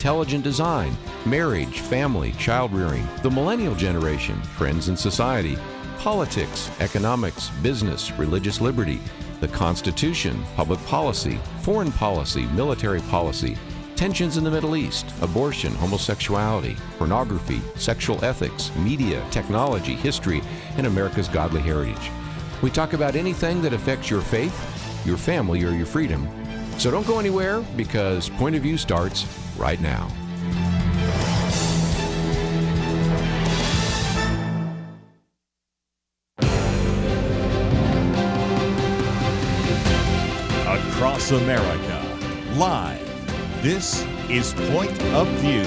intelligent design, marriage, family, child rearing, the millennial generation, trends in society, politics, economics, business, religious liberty, the Constitution, public policy, foreign policy, military policy, tensions in the Middle East, abortion, homosexuality, pornography, sexual ethics, media, technology, history, and America's godly heritage. We talk about anything that affects your faith, your family, or your freedom. So don't go anywhere, because Point of View starts right now. Across America, live, this is Point of View.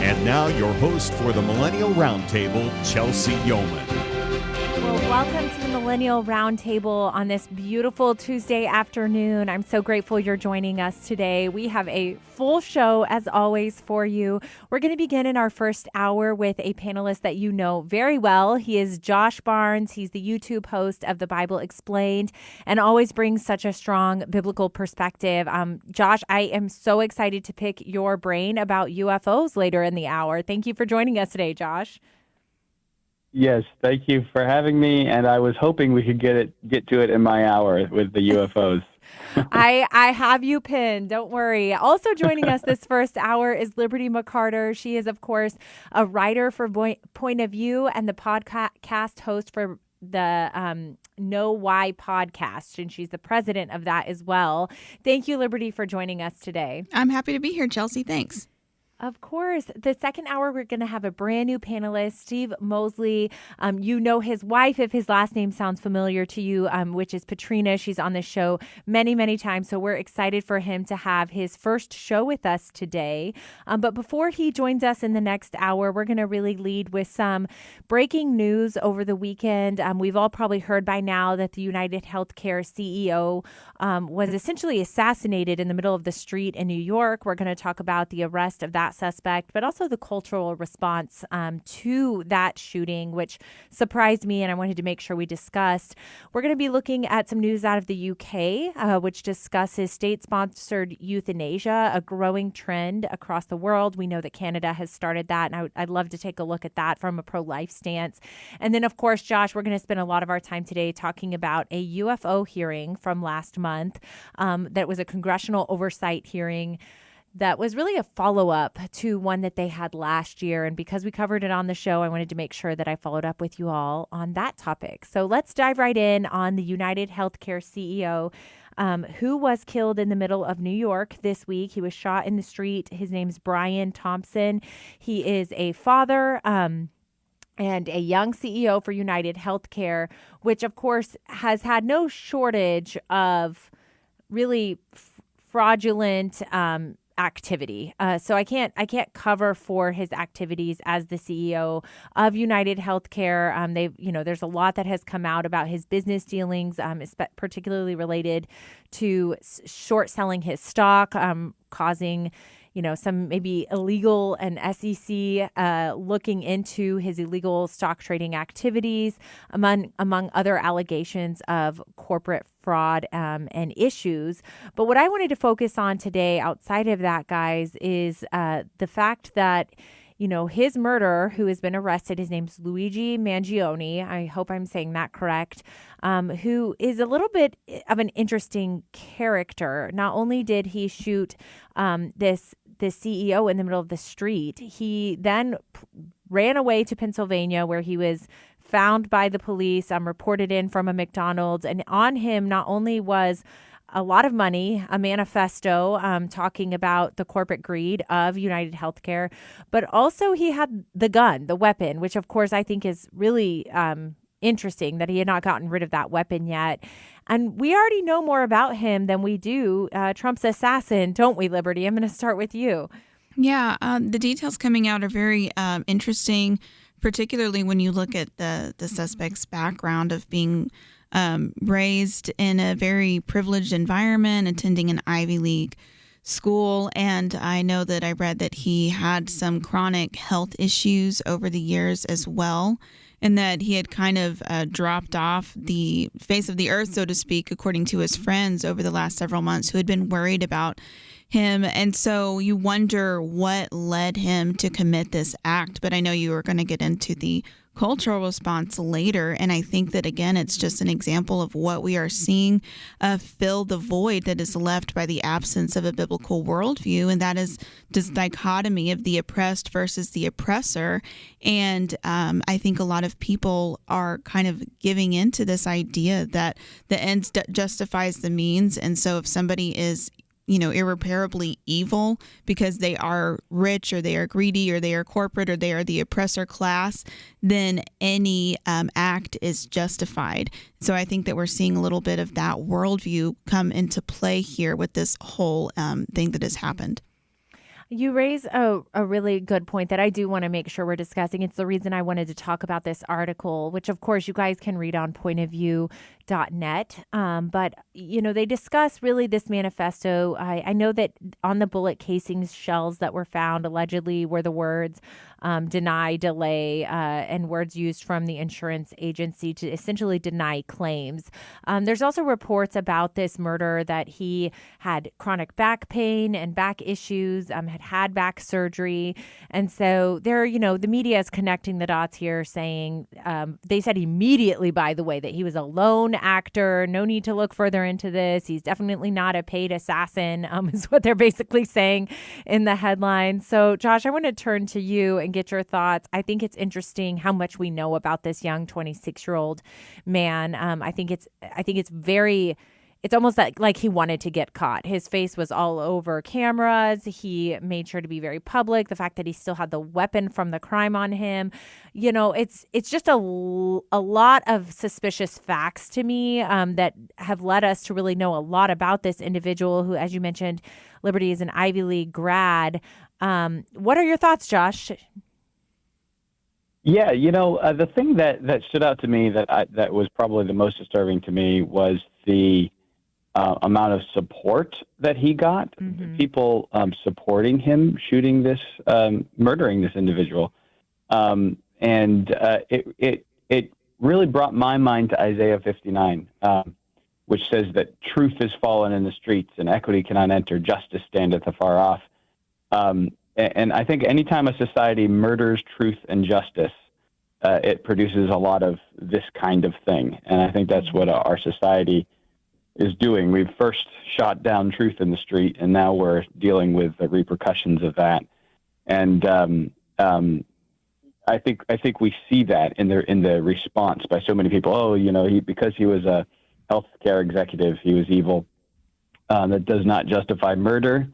And now your host for the Millennial Round Table, Chelsey Youman. Well, welcome to the Millennial Round Table on this beautiful Tuesday afternoon. I'm so grateful you're joining us today. We have a full show, as always, for you. We're going to begin in our first hour with a panelist that you know very well. He is Josh Barnes. He's the YouTube host of The Bible Explained and always brings such a strong biblical perspective. Josh, I am so excited to pick your brain about UFOs later in the hour. Thank you for joining us today, Josh. Yes, thank you for having me, and I was hoping we could get to it in my hour with the UFOs. I have you pinned. Don't worry. Also joining us this first hour is Liberty McArtor. She is, of course, a writer for Point of View and the podcast host for the Know Why podcast, and she's the president of that as well. Thank you, Liberty, for joining us today. I'm happy to be here, Chelsey. Thanks. Of course. The second hour, we're going to have a brand new panelist, Steve Moseley. You know his wife, if his last name sounds familiar to you, which is Patrina. She's on the show many, many times. So we're excited for him to have his first show with us today. But before he joins us in the next hour, we're going to really lead with some breaking news over the weekend. We've all probably heard by now that the United Healthcare CEO was essentially assassinated in the middle of the street in New York. We're going to talk about the arrest of that suspect, but also the cultural response to that shooting, which surprised me and I wanted to make sure we discussed. We're going to be looking at some news out of the UK, which discusses state-sponsored euthanasia, a growing trend across the world. We know that Canada has started that, and I'd love to take a look at that from a pro-life stance. And then, of course, Josh, we're going to spend a lot of our time today talking about a UFO hearing from last month that was a congressional oversight hearing that was really a follow-up to one that they had last year. And because we covered it on the show, I wanted to make sure that I followed up with you all on that topic. So let's dive right in on the United Healthcare CEO who was killed in the middle of New York this week. He was shot in the street. His name's Brian Thompson. He is a father and a young CEO for United Healthcare, which, of course, has had no shortage of really fraudulent activity. So I can't cover for his activities as the CEO of United Healthcare. There's a lot that has come out about his business dealings, particularly related to short selling his stock, causing some maybe illegal, and SEC looking into his illegal stock trading activities, among other allegations of corporate fraud and issues. But what I wanted to focus on today, outside of that, guys, is the fact that his murderer, who has been arrested, his name's Luigi Mangione. I hope I'm saying that correct, who is a little bit of an interesting character. Not only did he shoot this CEO in the middle of the street, he then ran away to Pennsylvania, where he was found by the police, reported in from a McDonald's. And on him not only was a lot of money, a manifesto talking about the corporate greed of United Healthcare, but also he had the gun, the weapon, which of course I think is really interesting that he had not gotten rid of that weapon yet. And we already know more about him than we do Trump's assassin, don't we, Liberty? I'm going to start with you. Yeah, the details coming out are very interesting, particularly when you look at the suspect's background of being raised in a very privileged environment, attending an Ivy League school. And I know that I read that he had some chronic health issues over the years as well. and that he had kind of dropped off the face of the earth, so to speak, according to his friends over the last several months who had been worried about him. And so you wonder what led him to commit this act. But I know you were going to get into the cultural response later. And I think that, again, it's just an example of what we are seeing fill the void that is left by the absence of a biblical worldview. And that is this dichotomy of the oppressed versus the oppressor. And I think a lot of people are kind of giving into this idea that the end justifies the means. And so if somebody is irreparably evil because they are rich or they are greedy or they are corporate or they are the oppressor class, then any act is justified. So I think that we're seeing a little bit of that worldview come into play here with this whole thing that has happened. You raise a really good point that I do want to make sure we're discussing. It's the reason I wanted to talk about this article, which, of course, you guys can read on pointofview.net. But, they discuss really this manifesto. I know that on the bullet casings shells that were found allegedly were the words deny, delay, and words used from the insurance agency to essentially deny claims. There's also reports about this murder that he had chronic back pain and back issues, had back surgery. And so the media is connecting the dots here, saying they said immediately, by the way, that he was a lone actor. No need to look further into this. He's definitely not a paid assassin, is what they're basically saying in the headline. So, Josh, I want to turn to you and get your thoughts. I think it's interesting how much we know about this young 26-year-old man. I think it's almost like he wanted to get caught. His face was all over cameras. He made sure to be very public. The fact that he still had the weapon from the crime on him, it's just a lot of suspicious facts to me that have led us to really know a lot about this individual who, as you mentioned, Liberty is an Ivy League grad. What are your thoughts, Josh? Yeah, the thing that stood out to me that was probably the most disturbing to me was the amount of support that he got. Mm-hmm. People supporting him shooting this, murdering this individual, and it really brought my mind to Isaiah 59, which says that truth is fallen in the streets and equity cannot enter, justice standeth afar off. And I think anytime a society murders truth and justice, it produces a lot of this kind of thing. And I think that's what our society is doing. We've first shot down truth in the street, and now we're dealing with the repercussions of that. And I think we see that in the response by so many people. Oh, because he was a healthcare executive, he was evil. That does not justify murder.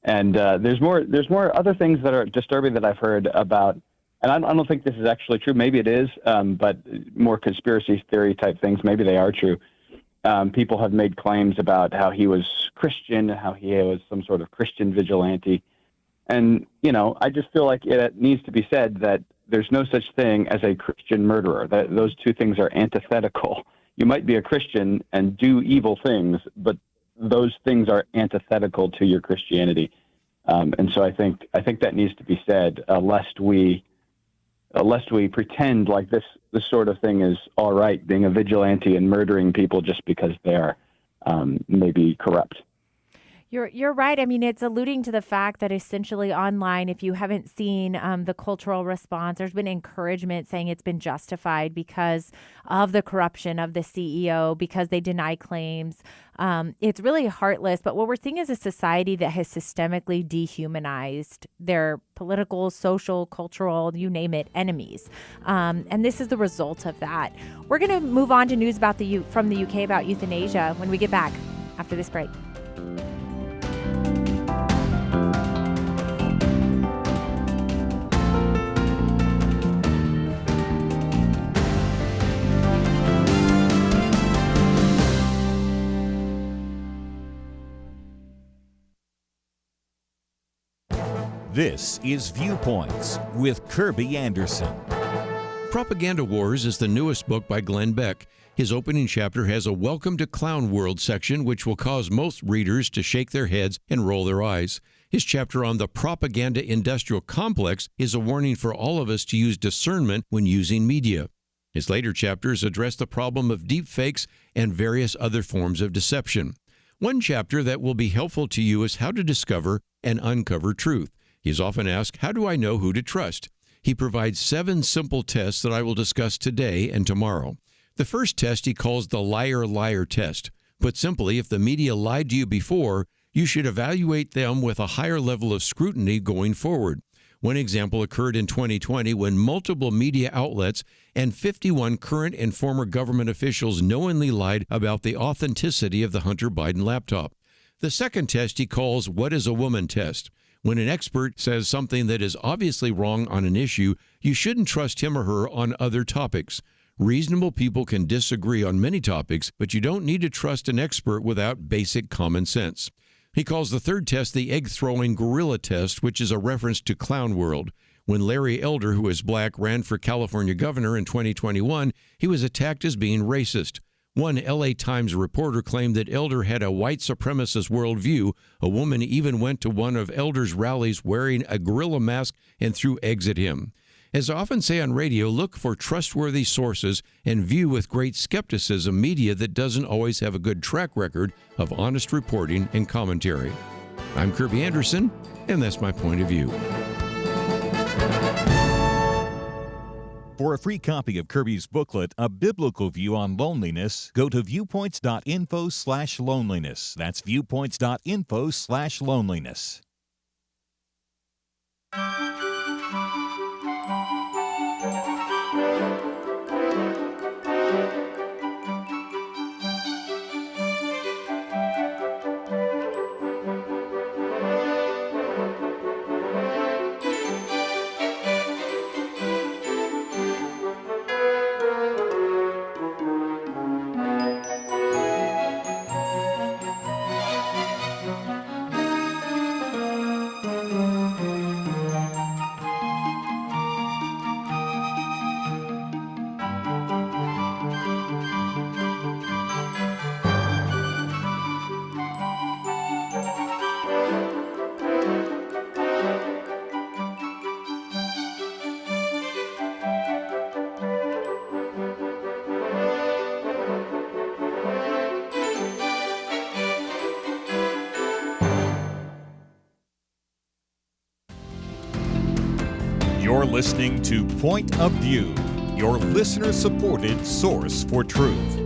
And there's more other things that are disturbing that I've heard about. And I don't think this is actually true. Maybe it is, but more conspiracy theory type things. Maybe they are true. People have made claims about how he was Christian, how he was some sort of Christian vigilante. And, I just feel like it needs to be said that there's no such thing as a Christian murderer. That those two things are antithetical. You might be a Christian and do evil things, but those things are antithetical to your Christianity. And so I think that needs to be said, lest we pretend like this sort of thing is all right, being a vigilante and murdering people just because they are maybe corrupt. You're right. I mean, it's alluding to the fact that essentially online, if you haven't seen the cultural response, there's been encouragement saying it's been justified because of the corruption of the CEO, because they deny claims. It's really heartless. But what we're seeing is a society that has systemically dehumanized their political, social, cultural, you name it, enemies. And this is the result of that. We're going to move on to news about from the UK about euthanasia when we get back after this break. This is Viewpoints with Kirby Anderson. Propaganda Wars is the newest book by Glenn Beck. His opening chapter has a Welcome to Clown World section, which will cause most readers to shake their heads and roll their eyes. His chapter on the propaganda industrial complex is a warning for all of us to use discernment when using media. His later chapters address the problem of deepfakes and various other forms of deception. One chapter that will be helpful to you is how to discover and uncover truth. He is often asked, how do I know who to trust? He provides 7 simple tests that I will discuss today and tomorrow. The first test he calls the liar-liar test. Put simply, if the media lied to you before, you should evaluate them with a higher level of scrutiny going forward. One example occurred in 2020 when multiple media outlets and 51 current and former government officials knowingly lied about the authenticity of the Hunter Biden laptop. The second test he calls what is a woman test. When an expert says something that is obviously wrong on an issue, you shouldn't trust him or her on other topics. Reasonable people can disagree on many topics, but you don't need to trust an expert without basic common sense. He calls the third test the egg-throwing gorilla test, which is a reference to Clown World. When Larry Elder, who is black, ran for California governor in 2021, he was attacked as being racist. One LA Times reporter claimed that Elder had a white supremacist worldview. A woman even went to one of Elder's rallies wearing a gorilla mask and threw eggs at him. As I often say on radio, look for trustworthy sources and view with great skepticism media that doesn't always have a good track record of honest reporting and commentary. I'm Kirby Anderson, and that's my point of view. For a free copy of Kirby's booklet, A Biblical View on Loneliness, go to viewpoints.info/loneliness. That's viewpoints.info/loneliness. You're listening to Point of View, your listener-supported source for truth.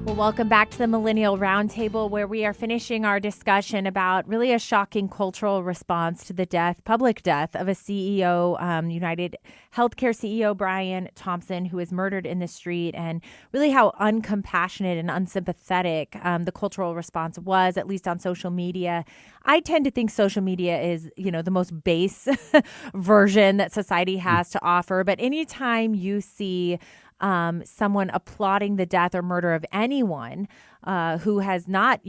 Well, welcome back to the Millennial Round Table, where we are finishing our discussion about really a shocking cultural response to the public death of a CEO, United Healthcare CEO Brian Thompson, who was murdered in the street, and really how uncompassionate and unsympathetic the cultural response was, at least on social media. I tend to think social media is, the most base version that society has to offer. But anytime you see someone applauding the death or murder of anyone who has not,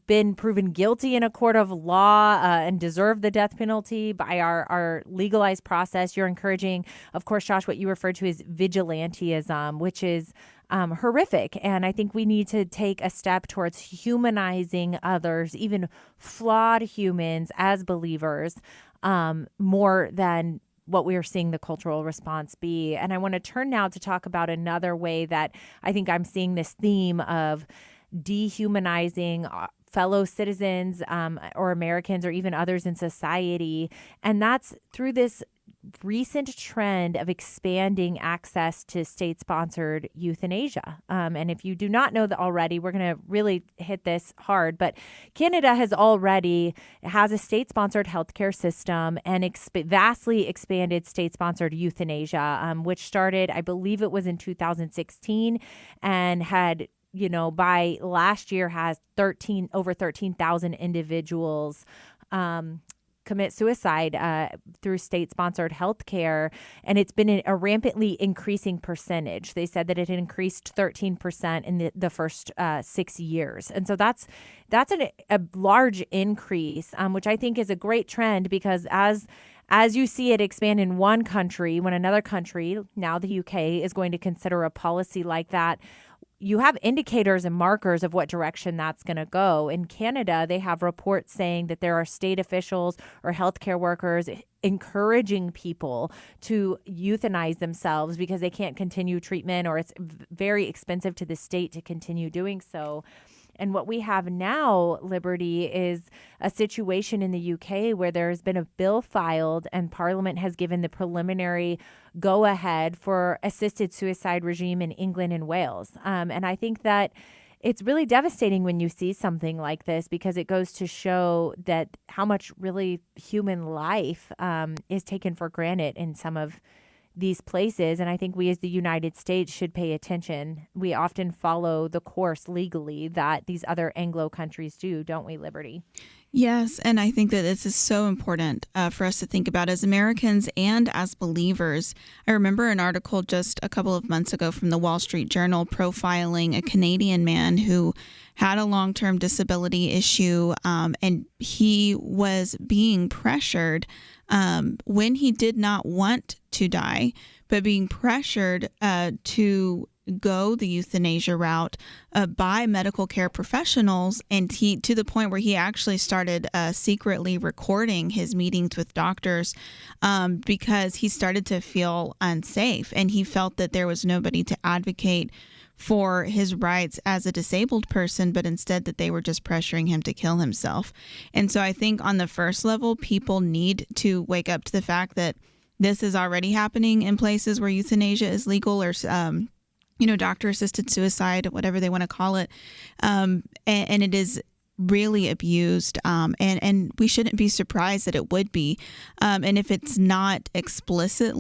been proven guilty in a court of law and deserved the death penalty by our legalized process, you're encouraging, of course, Josh, what you referred to as vigilantism, which is horrific. And I think we need to take a step towards humanizing others, even flawed humans, as believers, more than what we are seeing the cultural response be. And I want to turn now to talk about another way that I think I'm seeing this theme of dehumanizing fellow citizens or Americans or even others in society. And that's through this recent trend of expanding access to state-sponsored euthanasia. And if you do not know that already, we're going to really hit this hard. But Canada has a state-sponsored healthcare system and vastly expanded state-sponsored euthanasia, which started, I believe it was in 2016, and had by last year has over 13,000 individuals commit suicide through state-sponsored health care, and it's been a rampantly increasing percentage. They said that it had increased 13% in the first 6 years. And so that's a large increase, which I think is a great trend, because as you see it expand in one country, when another country, now the UK, is going to consider a policy like that, you have indicators and markers of what direction that's going to go. In Canada, they have reports saying that there are state officials or healthcare workers encouraging people to euthanize themselves because they can't continue treatment, or it's very expensive to the state to continue doing so. And what we have now, Liberty, is a situation in the UK where there's been a bill filed and Parliament has given the preliminary go-ahead for assisted suicide regime in England and Wales. And I think that it's really devastating when you see something like this, because it goes to show that how much really human life is taken for granted in some of these places. And I think we as the United States should pay attention. We often follow the course legally that these other Anglo countries do, don't we, Liberty? Yes, and I think that this is so important for us to think about as Americans and as believers. I remember an article just a couple of months ago from the Wall Street Journal profiling a Canadian man who had a long-term disability issue, and he was being pressured when he did not want to die, but being pressured to go the euthanasia route by medical care professionals, and he to the point where he actually started secretly recording his meetings with doctors because he started to feel unsafe, and he felt that there was nobody to advocate for his rights as a disabled person, but instead that they were just pressuring him to kill himself. And so I think on the first level, people need to wake up to the fact that this is already happening in places where euthanasia is legal, or doctor-assisted suicide, whatever they want to call it, and it is really abused, and we shouldn't be surprised that it would be. And if it's not explicit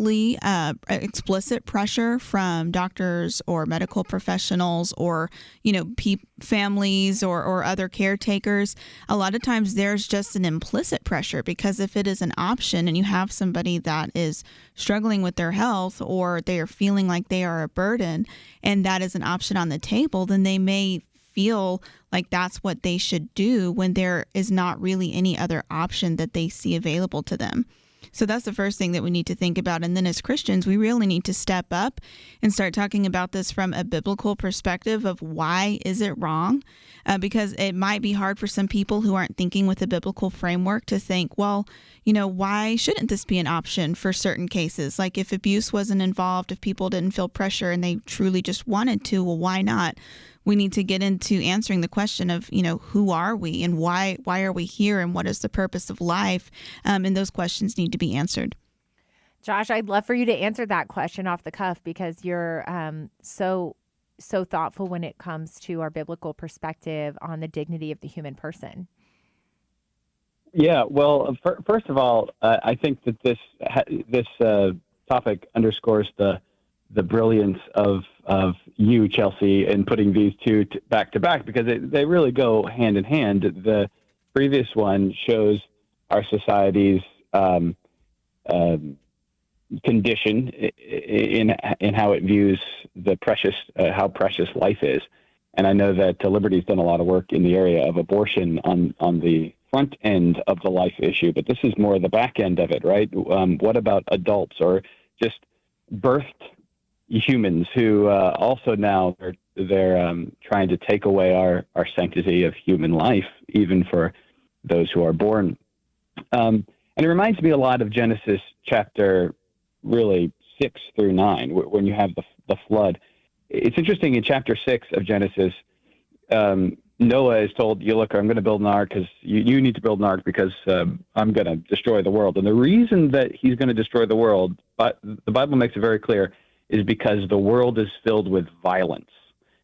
pressure from doctors or medical professionals or, families or other caretakers, a lot of times there's just an implicit pressure, because if it is an option and you have somebody that is struggling with their health, or they are feeling like they are a burden, and that is an option on the table, then they may feel like that's what they should do when there is not really any other option that they see available to them. So that's the first thing that we need to think about. And then as Christians, we really need to step up and start talking about this from a biblical perspective of why is it wrong? Because it might be hard for some people who aren't thinking with a biblical framework to think, well, why shouldn't this be an option for certain cases? Like if abuse wasn't involved, if people didn't feel pressure and they truly just wanted to, well, why not? We need to get into answering the question of, who are we and why are we here and what is the purpose of life? And those questions need to be answered. Josh, I'd love for you to answer that question off the cuff, because you're so thoughtful when it comes to our biblical perspective on the dignity of the human person. Yeah, well, first of all, I think that this topic underscores the brilliance of you, Chelsey, in putting these two back to back, because they really go hand in hand. The previous one shows our society's condition in how it views the how precious life is. And I know that Liberty's done a lot of work in the area of abortion on the front end of the life issue, but this is more the back end of it, right? What about adults or just birthed humans who also now they're trying to take away our sanctity of human life, even for those who are born. And it reminds me a lot of Genesis chapter really 6 through 9, when you have the flood. It's interesting in chapter 6 of Genesis, Noah is told, look, I'm going to build an ark because you need to build an ark because I'm going to destroy the world. And the reason that he's going to destroy the world, but the Bible makes it very clear, is because the world is filled with violence.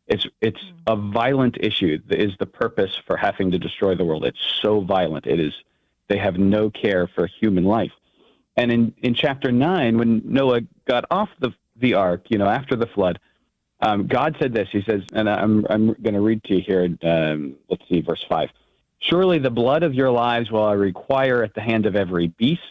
It's a violent issue is the purpose for having to destroy the world. It's so violent. They have no care for human life. And in chapter 9, when Noah got off the ark, after the flood, God said this. He says, and I'm going to read to you here. Let's see, verse 5. Surely the blood of your lives will I require at the hand of every beast.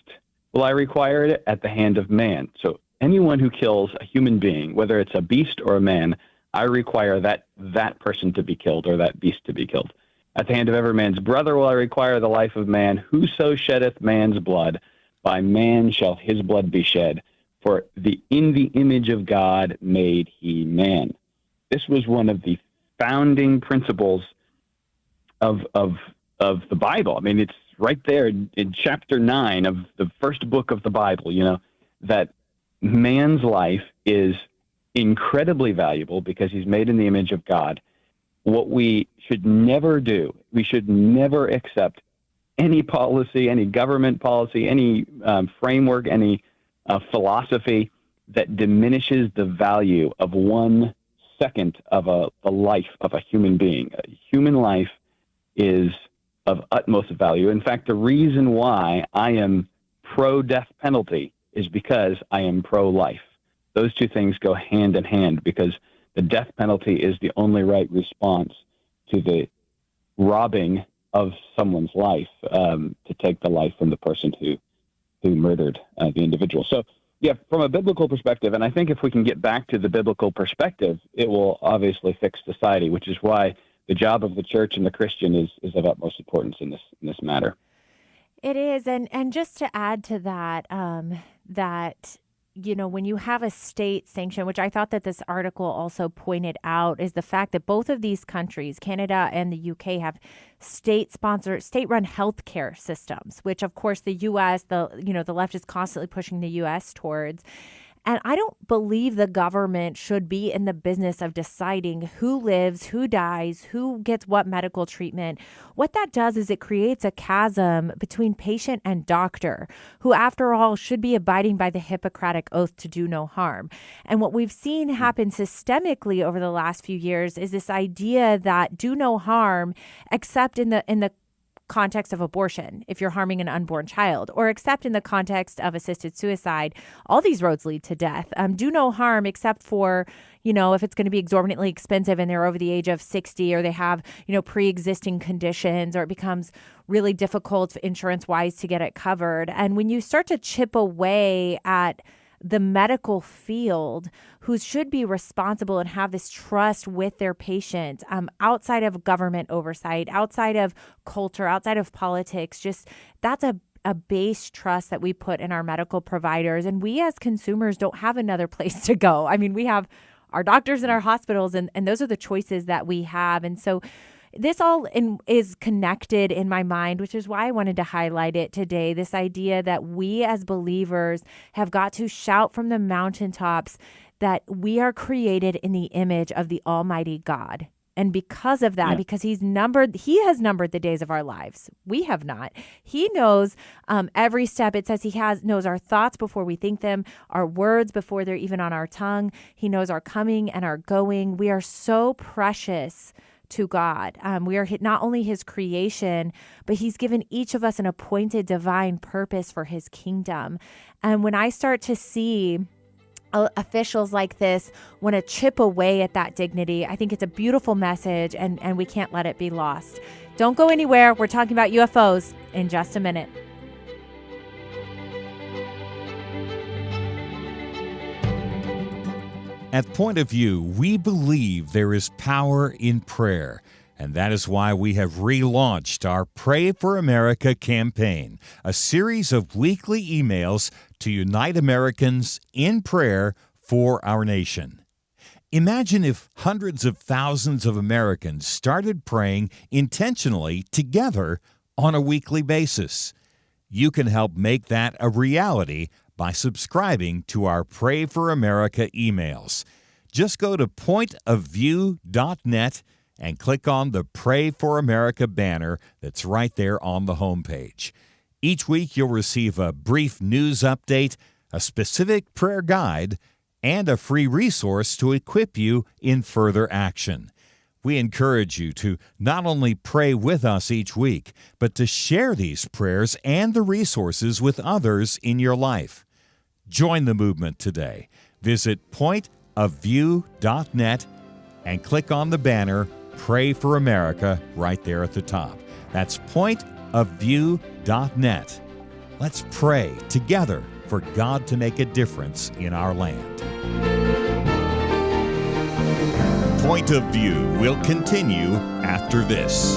Will I require it at the hand of man? So anyone who kills a human being, whether it's a beast or a man, I require that person to be killed or that beast to be killed. At the hand of every man's brother will I require the life of man. Whoso sheddeth man's blood, by man shall his blood be shed. For in the image of God made he man. This was one of the founding principles of the Bible. I mean, it's right there in chapter 9 of the first book of the Bible, that man's life is incredibly valuable because he's made in the image of God. What we should never do, we should never accept any policy, any government policy, any framework, any philosophy that diminishes the value of 1 second of a life of a human being. A human life is of utmost value. In fact, the reason why I am pro-death penalty is because I am pro-life. Those two things go hand in hand, because the death penalty is the only right response to the robbing of someone's life, to take the life from the person who murdered the individual. So, yeah, from a biblical perspective, and I think if we can get back to the biblical perspective, it will obviously fix society, which is why the job of the church and the Christian is of utmost importance in this matter. It is, and just to add to that, when you have a state sanction, which I thought that this article also pointed out, is the fact that both of these countries, Canada and the UK, have state-sponsored, state-run healthcare systems, which of course the U.S., the left is constantly pushing the U.S. towards. And I don't believe the government should be in the business of deciding who lives, who dies, who gets what medical treatment. What that does is it creates a chasm between patient and doctor, who, after all, should be abiding by the Hippocratic Oath to do no harm. And what we've seen happen systemically over the last few years is this idea that do no harm, except in the context of abortion, if you're harming an unborn child, or except in the context of assisted suicide. All these roads lead to death. Do no harm except for, if it's going to be exorbitantly expensive and they're over the age of 60, or they have, pre-existing conditions, or it becomes really difficult insurance-wise to get it covered. And when you start to chip away at the medical field, who should be responsible and have this trust with their patient, outside of government oversight, outside of culture, outside of politics, just that's a base trust that we put in our medical providers. And we as consumers don't have another place to go. I mean, we have our doctors and our hospitals, and those are the choices that we have. And so this all is connected in my mind, which is why I wanted to highlight it today, this idea that we as believers have got to shout from the mountaintops that we are created in the image of the Almighty God. And because of that, because He has numbered the days of our lives. We have not. He knows every step. It says He knows our thoughts before we think them, our words before they're even on our tongue. He knows our coming and our going. We are so precious to God. We are not only His creation, but He's given each of us an appointed divine purpose for His kingdom. And when I start to see officials like this want to chip away at that dignity, I think it's a beautiful message, and we can't let it be lost. Don't go anywhere. We're talking about UFOs in just a minute. At Point of View, we believe there is power in prayer, and that is why we have relaunched our Pray for America campaign, a series of weekly emails to unite Americans in prayer for our nation. Imagine if hundreds of thousands of Americans started praying intentionally together on a weekly basis. You can help make that a reality by subscribing to our Pray for America emails. Just go to pointofview.net and click on the Pray for America banner that's right there on the homepage. Each week you'll receive a brief news update, a specific prayer guide, and a free resource to equip you in further action. We encourage you to not only pray with us each week, but to share these prayers and the resources with others in your life. Join the movement today. Visit pointofview.net and click on the banner Pray for America right there at the top. That's pointofview.net. Let's pray together for God to make a difference in our land. Point of View will continue after this.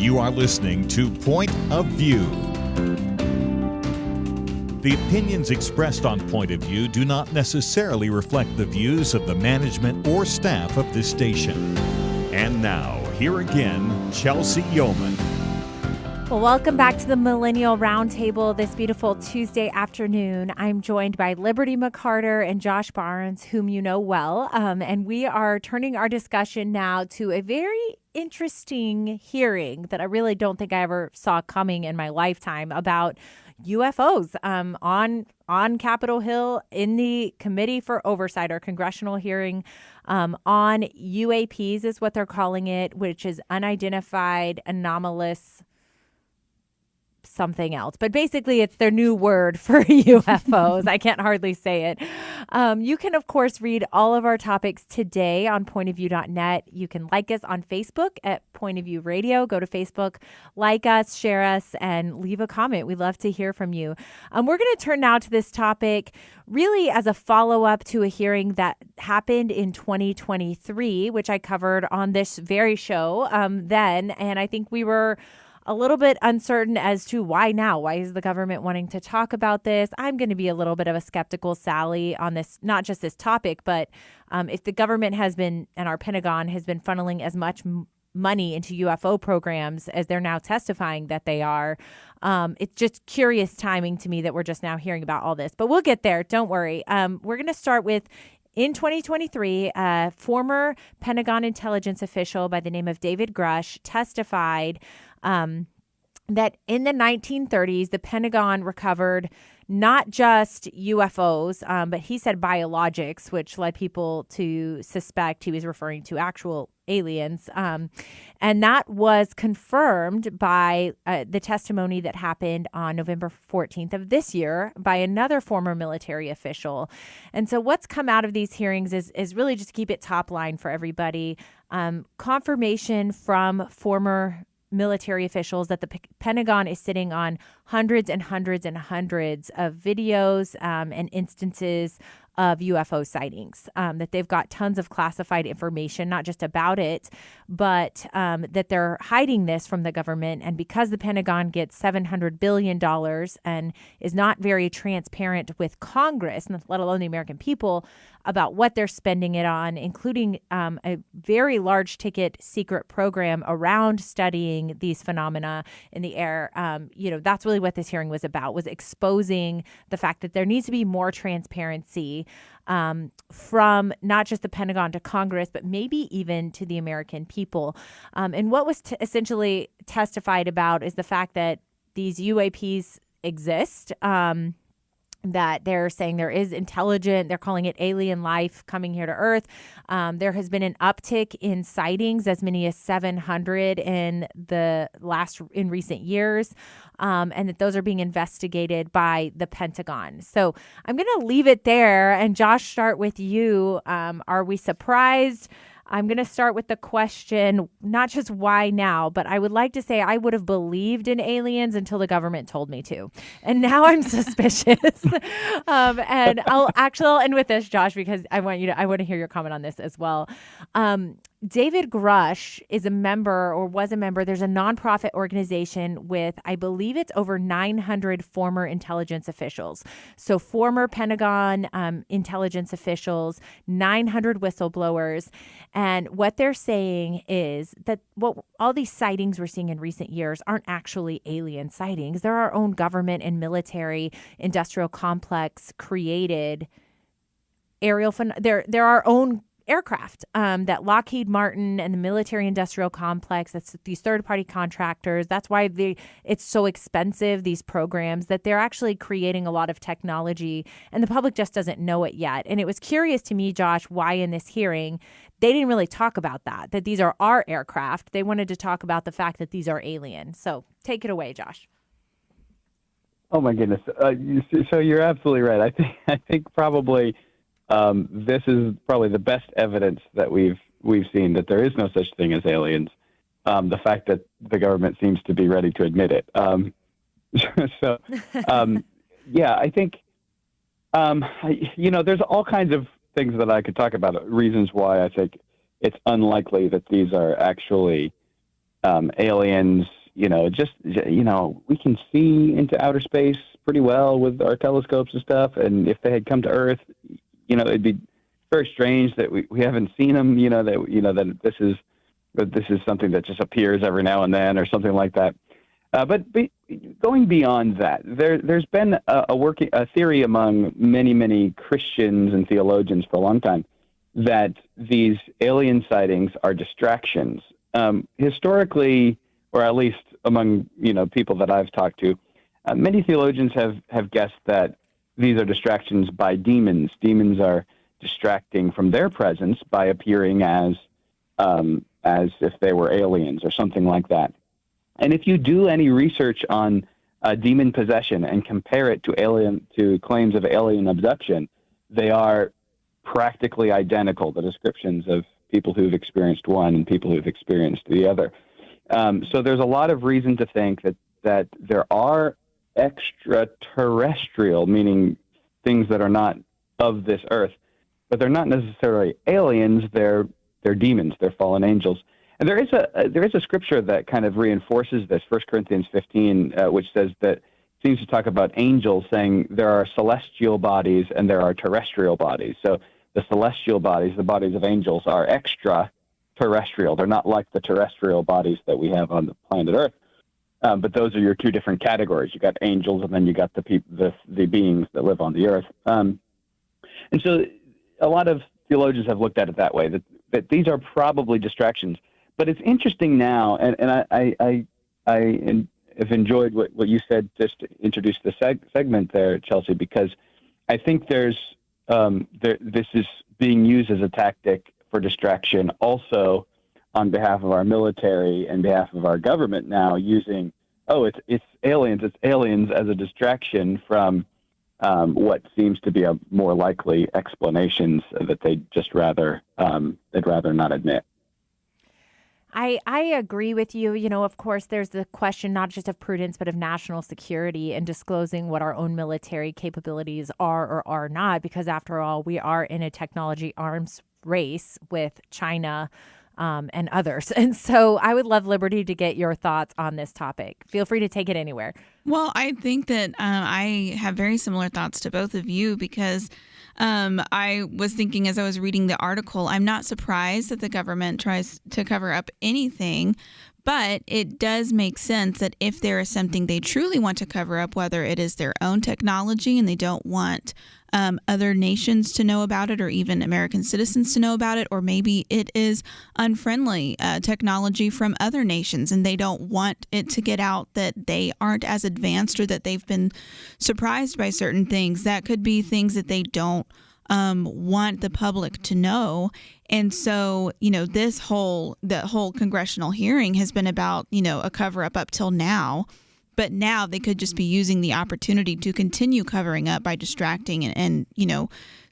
You are listening to Point of View. The opinions expressed on Point of View do not necessarily reflect the views of the management or staff of this station. And now, here again, Chelsey Youman. Well, welcome back to the Millennial Round Table this beautiful Tuesday afternoon. I'm joined by Liberty McArtor and Josh Barnes, whom you know well. And we are turning our discussion now to a very interesting hearing that I really don't think I ever saw coming in my lifetime about UFOs on Capitol Hill in the Committee for Oversight, or congressional hearing on UAPs is what they're calling it, which is unidentified anomalous something else. But basically, it's their new word for UFOs. I can't hardly say it. You can, of course, read all of our topics today on pointofview.net. You can like us on Facebook at Point of View Radio. Go to Facebook, like us, share us, and leave a comment. We'd love to hear from you. We're going to turn now to this topic really as a follow-up to a hearing that happened in 2023, which I covered on this very show then. And I think we were a little bit uncertain as to why now. Why is the government wanting to talk about this? I'm going to be a little bit of a skeptical Sally on this, not just this topic, but if the government has been, and our Pentagon has been funneling as much money into UFO programs as they're now testifying that they are, it's just curious timing to me that we're just now hearing about all this. But we'll get there. Don't worry. We're going to start with, in 2023, a former Pentagon intelligence official by the name of David Grush testified that in the 1930s, the Pentagon recovered not just UFOs, but he said biologics, which led people to suspect he was referring to actual aliens. And that was confirmed by the testimony that happened on November 14th of this year by another former military official. And so what's come out of these hearings is really just to keep it top line for everybody. Confirmation from former military officials that the Pentagon is sitting on hundreds and hundreds and hundreds of videos and instances of UFO sightings, that they've got tons of classified information, not just about it, but that they're hiding this from the government. And because the Pentagon gets $700 billion and is not very transparent with Congress, let alone the American people, about what they're spending it on, including a very large ticket secret program around studying these phenomena in the air. That's really what this hearing was about, was exposing the fact that there needs to be more transparency from not just the Pentagon to Congress, but maybe even to the American people. And what was essentially testified about is the fact that these UAPs exist, that they're saying there is intelligent, they're calling it alien life coming here to Earth. There has been an uptick in sightings, as many as 700 in recent years, and that those are being investigated by the Pentagon. So I'm going to leave it there. And Josh, start with you. Are we surprised? I'm going to start with the question, not just why now, but I would like to say I would have believed in aliens until the government told me to. And now I'm suspicious. And I'll end with this, Josh, because I want to hear your comment on this as well. David Grush is a member, or was a member. There's a nonprofit organization with, I believe it's over 900 former intelligence officials. So former Pentagon intelligence officials, 900 whistleblowers. And what they're saying is that what all these sightings we're seeing in recent years aren't actually alien sightings. They're our own government and military industrial complex created aerial. They're our own aircraft that Lockheed Martin and the military industrial complex, that's these third-party contractors, that's why it's so expensive, these programs, that they're actually creating a lot of technology and the public just doesn't know it yet. And it was curious to me, Josh, why in this hearing they didn't really talk about that these are our aircraft. They wanted to talk about the fact that these are alien. So take it away, Josh. Oh my goodness. So you're absolutely right. I think probably this is probably the best evidence that we've seen that there is no such thing as aliens. The fact that the government seems to be ready to admit it. Yeah, I think, there's all kinds of things that I could talk about, reasons why I think it's unlikely that these are actually aliens, we can see into outer space pretty well with our telescopes and stuff. And if they had come to Earth, it'd be very strange that we haven't seen them, that this is something that just appears every now and then or something like that. But going beyond that, there's been a theory among many Christians and theologians for a long time that these alien sightings are distractions. Historically, or at least among people that I've talked to, many theologians have guessed that these are distractions by demons. Demons are distracting from their presence by appearing as if they were aliens or something like that. And if you do any research on demon possession and compare it to claims of alien abduction, they are practically identical, the descriptions of people who've experienced one and people who've experienced the other. So there's a lot of reason to think that there are extraterrestrial, meaning things that are not of this earth, but they're not necessarily aliens. They're demons. They're fallen angels. And there is a scripture that kind of reinforces this. 1 Corinthians 15, which says that seems to talk about angels, saying there are celestial bodies and there are terrestrial bodies. So the celestial bodies, the bodies of angels, are extraterrestrial. They're not like the terrestrial bodies that we have on the planet Earth. But those are your two different categories. You got angels, and then you got the beings that live on the earth. And so a lot of theologians have looked at it that way, that these are probably distractions. But it's interesting now, and I have enjoyed what you said just to introduce the segment there, Chelsey, because I think this is being used as a tactic for distraction also on behalf of our military and behalf of our government now, using, it's aliens as a distraction from what seems to be a more likely explanations that they'd rather not admit. I agree with you. Of course, there's the question not just of prudence, but of national security and disclosing what our own military capabilities are or are not, because after all, we are in a technology arms race with China and others. And so I would love, Liberty, to get your thoughts on this topic. Feel free to take it anywhere. Well, I think that I have very similar thoughts to both of you, because I was thinking as I was reading the article, I'm not surprised that the government tries to cover up anything, but it does make sense that if there is something they truly want to cover up, whether it is their own technology and they don't want other nations to know about it, or even American citizens to know about it, or maybe it is unfriendly technology from other nations and they don't want it to get out that they aren't as advanced or that they've been surprised by certain things. That could be things that they don't want the public to know. And so, the whole congressional hearing has been about, a cover up till now. But now they could just be using the opportunity to continue covering up by distracting and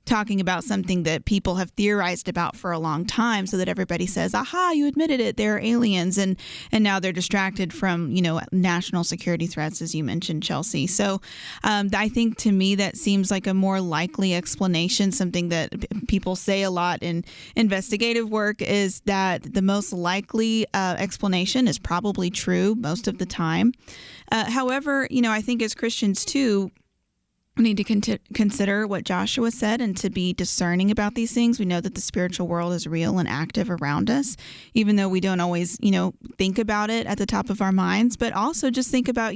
talking about something that people have theorized about for a long time, so that everybody says, aha, you admitted it, they're aliens. And now they're distracted from, national security threats, as you mentioned, Chelsey. So I think to me that seems like a more likely explanation. Something that people say a lot in investigative work is that the most likely explanation is probably true most of the time. However, I think as Christians too, we need to consider what Joshua said and to be discerning about these things. We know that the spiritual world is real and active around us, even though we don't always, think about it at the top of our minds. But also just think about,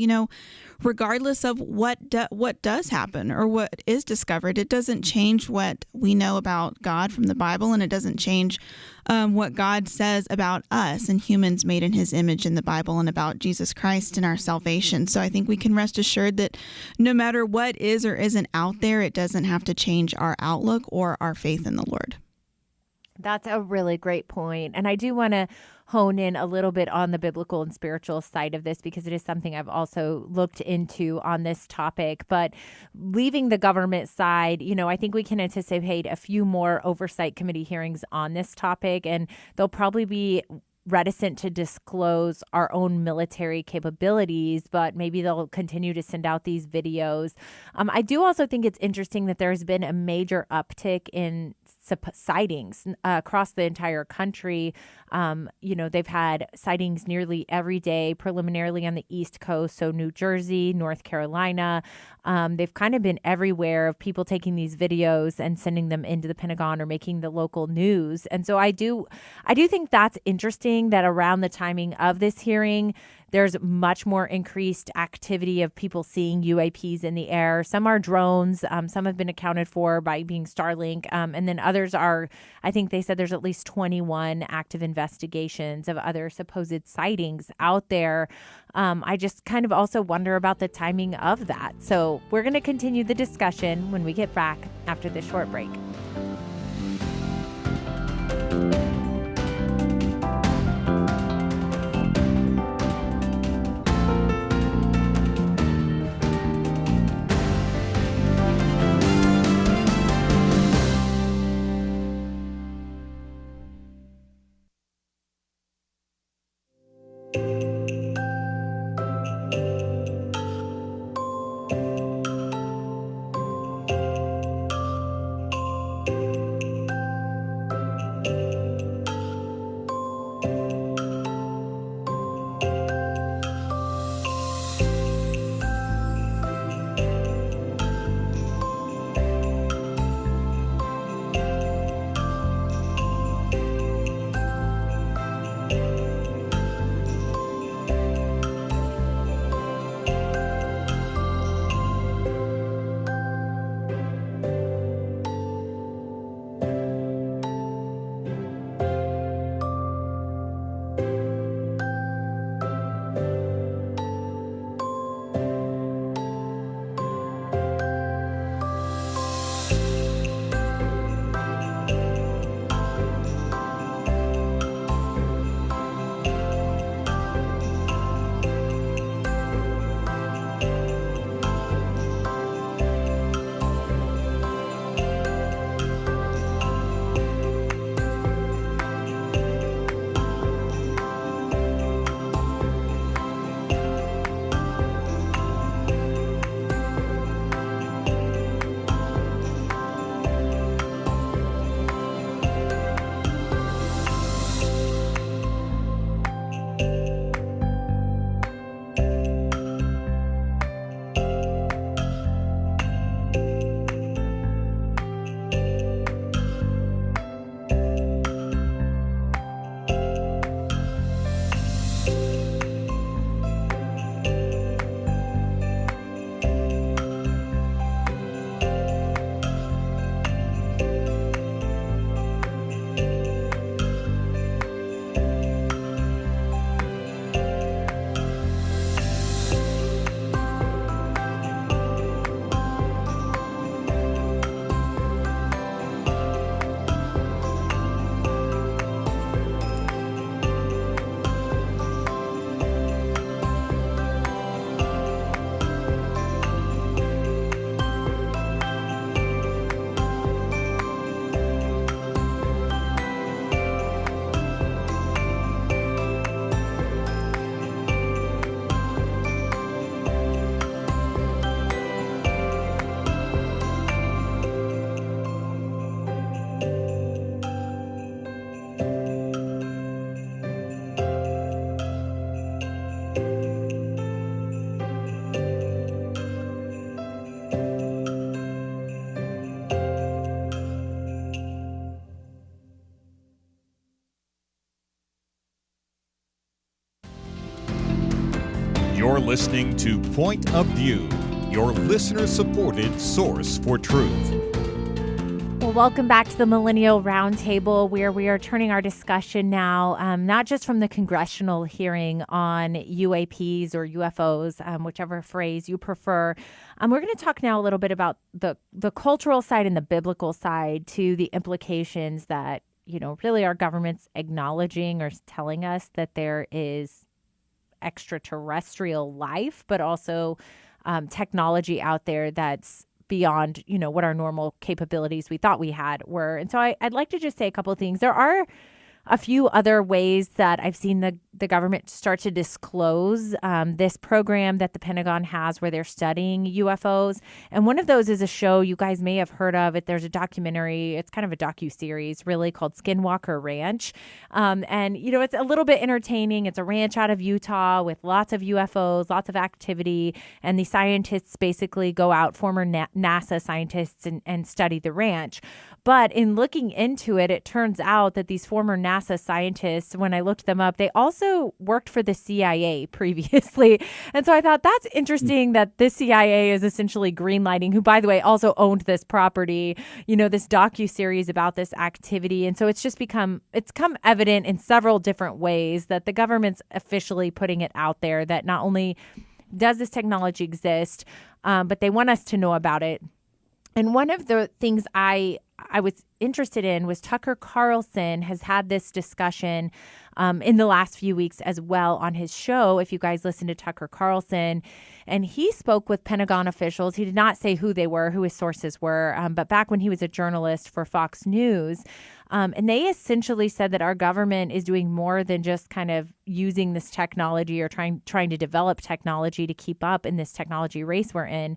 regardless of what does happen or what is discovered, it doesn't change what we know about God from the Bible, and it doesn't change what God says about us and humans made in his image in the Bible, and about Jesus Christ and our salvation. So I think we can rest assured that no matter what is or isn't out there, it doesn't have to change our outlook or our faith in the Lord. That's a really great point. And I do want to hone in a little bit on the biblical and spiritual side of this, because it is something I've also looked into on this topic. But leaving the government side, I think we can anticipate a few more oversight committee hearings on this topic, and they'll probably be reticent to disclose our own military capabilities, but maybe they'll continue to send out these videos. I do also think it's interesting that there's been a major uptick in sightings across the entire country. They've had sightings nearly every day, preliminarily on the East Coast, so New Jersey, North Carolina. They've kind of been everywhere of people taking these videos and sending them into the Pentagon or making the local news. And so I do think that's interesting that around the timing of this hearing, there's much more increased activity of people seeing UAPs in the air. Some are drones. Some have been accounted for by being Starlink. And then others are, I think they said there's at least 21 active investigations of other supposed sightings out there. I just kind of also wonder about the timing of that. So we're going to continue the discussion when we get back after this short break. You're listening to Point of View, your listener-supported source for truth. Well, welcome back to the Millennial Round Table, where we are turning our discussion now, not just from the congressional hearing on UAPs or UFOs, whichever phrase you prefer. We're going to talk now a little bit about the cultural side and the biblical side to the implications that, really our government's acknowledging or telling us that there is extraterrestrial life, but also technology out there that's beyond, what our normal capabilities we thought we had were. And so I'd like to just say a couple of things. There are a few other ways that I've seen the government start to disclose this program that the Pentagon has where they're studying UFOs. And one of those is a show you guys may have heard of. There's a documentary. It's kind of a docuseries really called Skinwalker Ranch. And, it's a little bit entertaining. It's a ranch out of Utah with lots of UFOs, lots of activity. And the scientists basically go out, former NASA scientists, and study the ranch. But in looking into it, it turns out that these former NASA scientists, when I looked them up, they also worked for the CIA previously. And so I thought that's interesting that the CIA is essentially greenlighting, who, by the way, also owned this property, this docuseries about this activity. And so it's come evident in several different ways that the government's officially putting it out there that not only does this technology exist, but they want us to know about it. And one of the things I was interested in was Tucker Carlson has had this discussion in the last few weeks as well on his show. If you guys listen to Tucker Carlson, and he spoke with Pentagon officials. He did not say who they were, who his sources were, but back when he was a journalist for Fox News. And they essentially said that our government is doing more than just kind of using this technology or trying to develop technology to keep up in this technology race we're in.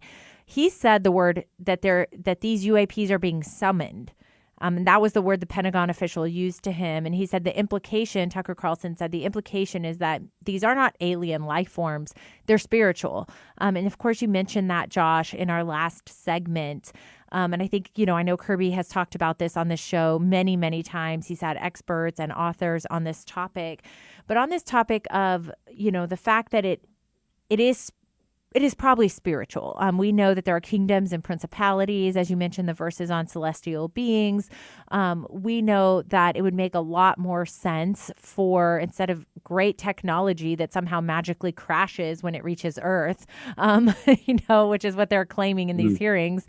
He said the word that these UAPs are being summoned. And that was the word the Pentagon official used to him. And he said Tucker Carlson said the implication is that these are not alien life forms. They're spiritual. And of course, you mentioned that, Josh, in our last segment. And I think, I know Kirby has talked about this on this show many, many times. He's had experts and authors on this topic. But on this topic of, the fact that it is probably spiritual. We know that there are kingdoms and principalities, as you mentioned, the verses on celestial beings. We know that it would make a lot more sense for, instead of great technology that somehow magically crashes when it reaches Earth, which is what they're claiming in these hearings,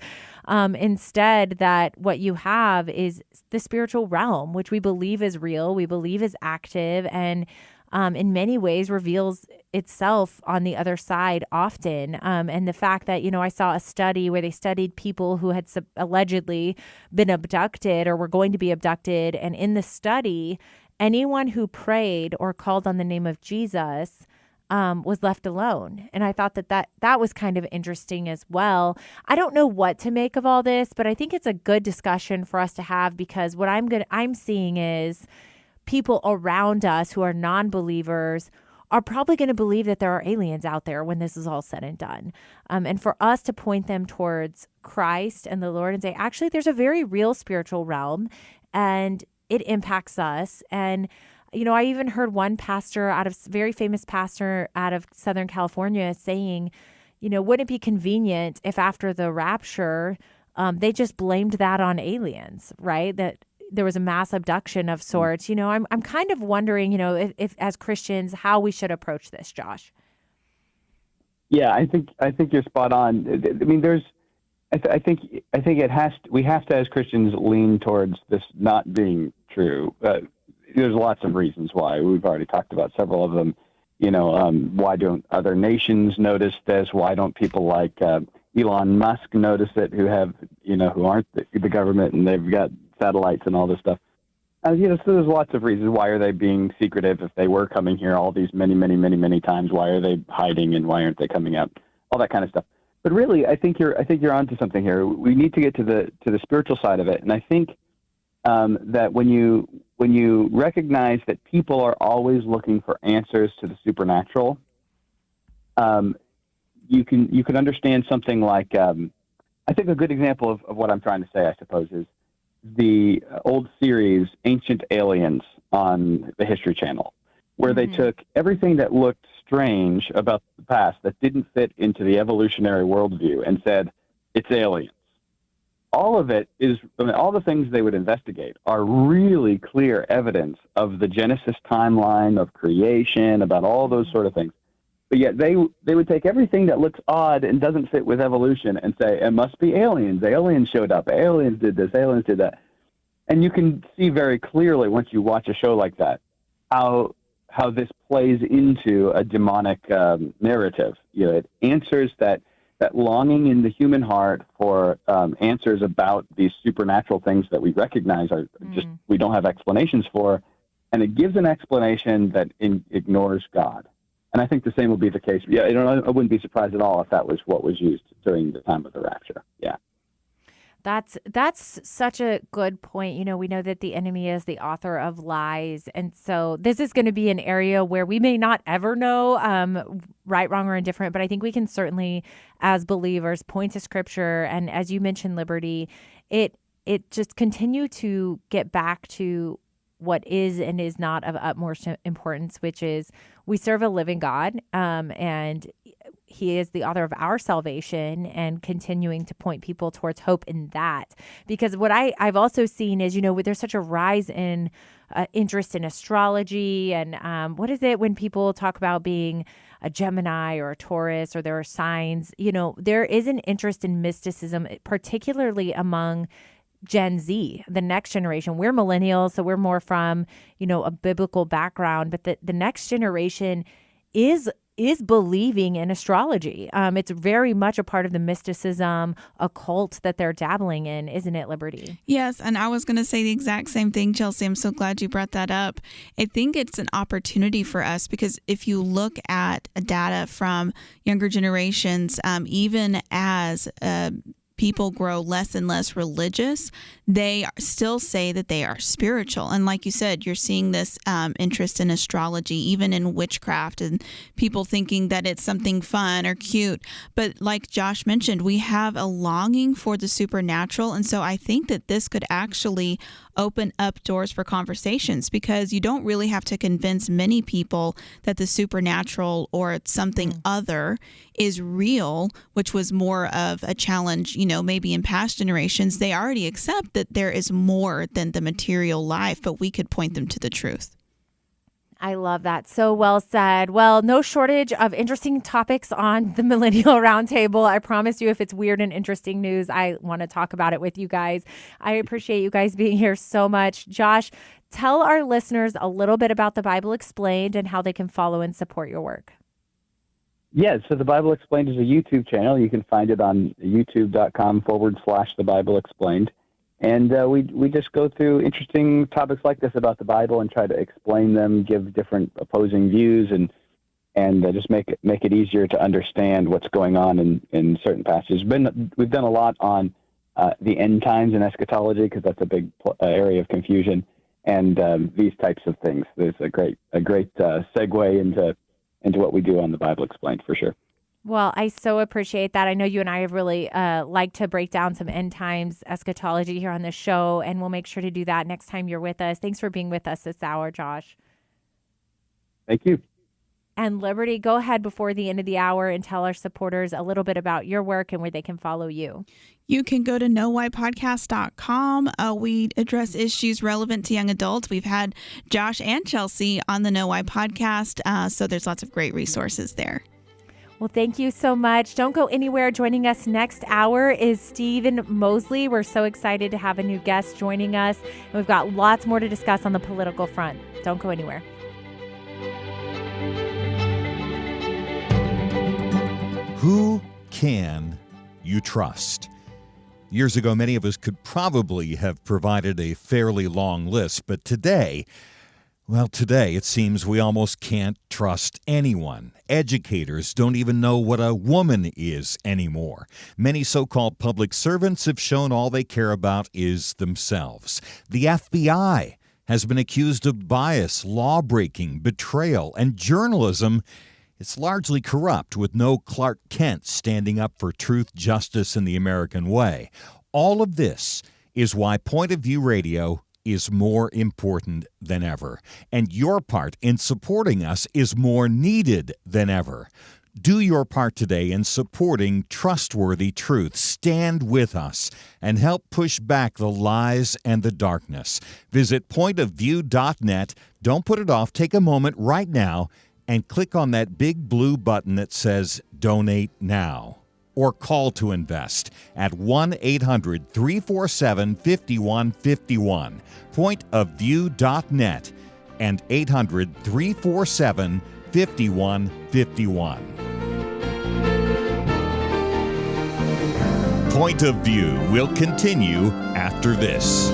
instead that what you have is the spiritual realm, which we believe is real, we believe is active, and in many ways reveals itself on the other side often. And the fact that, I saw a study where they studied people who had allegedly been abducted or were going to be abducted. And in the study, anyone who prayed or called on the name of Jesus was left alone. And I thought that was kind of interesting as well. I don't know what to make of all this, but I think it's a good discussion for us to have, because what I'm seeing is people around us who are non-believers are probably going to believe that there are aliens out there when this is all said and done. And for us to point them towards Christ and the Lord and say, actually, there's a very real spiritual realm and it impacts us. And, I even heard one very famous pastor out of Southern California saying, wouldn't it be convenient if after the rapture, they just blamed that on aliens, right? That there was a mass abduction of sorts. I'm kind of wondering, if as Christians, how we should approach this, Josh. Yeah, I think you're spot on. I mean, I think we have to, as Christians, lean towards this not being true. There's lots of reasons why. We've already talked about several of them. Why don't other nations notice this? Why don't people like Elon Musk notice it, who aren't the government, and they've got satellites and all this stuff? So there's lots of reasons. Why are they being secretive if they were coming here all these many, many, many, many times? Why are they hiding, and why aren't they coming out? All that kind of stuff. But really, I think you're onto something here. We need to get to the spiritual side of it, and I think that when you recognize that people are always looking for answers to the supernatural, you can understand something like I think a good example of what I'm trying to say, I suppose, is the old series Ancient Aliens on the History Channel, where they took everything that looked strange about the past that didn't fit into the evolutionary worldview and said, it's aliens. All of it is, all the things they would investigate are really clear evidence of the Genesis timeline of creation, about all those sort of things. But yet they would take everything that looks odd and doesn't fit with evolution and say, it must be aliens. Aliens showed up. Aliens did this. Aliens did that. And you can see very clearly once you watch a show like that, how this plays into a demonic narrative. It answers that longing in the human heart for answers about these supernatural things that we recognize are just, we don't have explanations for. and it gives an explanation that ignores God. And I think the same will be the case. Yeah, I wouldn't be surprised at all if that was what was used during the time of the rapture. Yeah. That's such a good point. We know that the enemy is the author of lies. And so this is going to be an area where we may not ever know right, wrong, or indifferent, but I think we can certainly, as believers, point to Scripture. And as you mentioned, Liberty, it just continue to get back to what is and is not of utmost importance, which is we serve a living God, and He is the author of our salvation, and continuing to point people towards hope in that. Because what I've also seen is, there's such a rise in interest in astrology, and what is it when people talk about being a Gemini or a Taurus, or there are signs, there is an interest in mysticism, particularly among Gen Z, the next generation. We're millennials, so we're more from, a biblical background, but the next generation is believing in astrology. It's very much a part of the mysticism, occult that they're dabbling in, isn't it, Liberty? Yes, and I was going to say the exact same thing, Chelsey. I'm so glad you brought that up. I think it's an opportunity for us, because if you look at data from younger generations, even as people grow less and less religious, they still say that they are spiritual. And like you said, you're seeing this interest in astrology, even in witchcraft, and people thinking that it's something fun or cute. But like Josh mentioned, we have a longing for the supernatural. And so I think that this could actually open up doors for conversations, because you don't really have to convince many people that the supernatural or something other is real, which was more of a challenge, maybe in past generations. They already accept that there is more than the material life, but we could point them to the truth. I love that. So well said. Well, no shortage of interesting topics on the Millennial Round Table. I promise you, if it's weird and interesting news, I want to talk about it with you guys. I appreciate you guys being here so much. Josh, tell our listeners a little bit about the Bible Explained and how they can follow and support your work. Yeah, so the Bible Explained is a YouTube channel. You can find it on youtube.com/The Bible Explained. And we just go through interesting topics like this about the Bible and try to explain them, give different opposing views, and just make it easier to understand what's going on in certain passages. We've done a lot on the end times and eschatology, because that's a big area of confusion, and these types of things. There's a great segue into what we do on the Bible Explained, for sure. Well, I so appreciate that. I know you and I have really liked to break down some end times eschatology here on the show, and we'll make sure to do that next time you're with us. Thanks for being with us this hour, Josh. Thank you. And Liberty, go ahead before the end of the hour and tell our supporters a little bit about your work and where they can follow you. You can go to knowwhypodcast.com. We address issues relevant to young adults. We've had Josh and Chelsey on the Know Why podcast, so there's lots of great resources there. Well, thank you so much. Don't go anywhere. Joining us next hour is Stephen Moseley. We're so excited to have a new guest joining us. And we've got lots more to discuss on the political front. Don't go anywhere. Who can you trust? Years ago, many of us could probably have provided a fairly long list, but today it seems we almost can't trust anyone. Educators don't even know what a woman is anymore. Many so-called public servants have shown all they care about is themselves. The FBI has been accused of bias, law-breaking, betrayal, and journalism. It's largely corrupt, with no Clark Kent standing up for truth, justice, and the American way. All of this is why Point of View Radio is more important than ever, and your part in supporting us is more needed than ever. Do your part today in supporting trustworthy truth. Stand with us and help push back the lies and the darkness. Visit pointofview.net. Don't put it off. Take a moment right now and click on that big blue button that says Donate Now, or call to invest at 1-800-347-5151, pointofview.net, and 800-347-5151. Point of View will continue after this.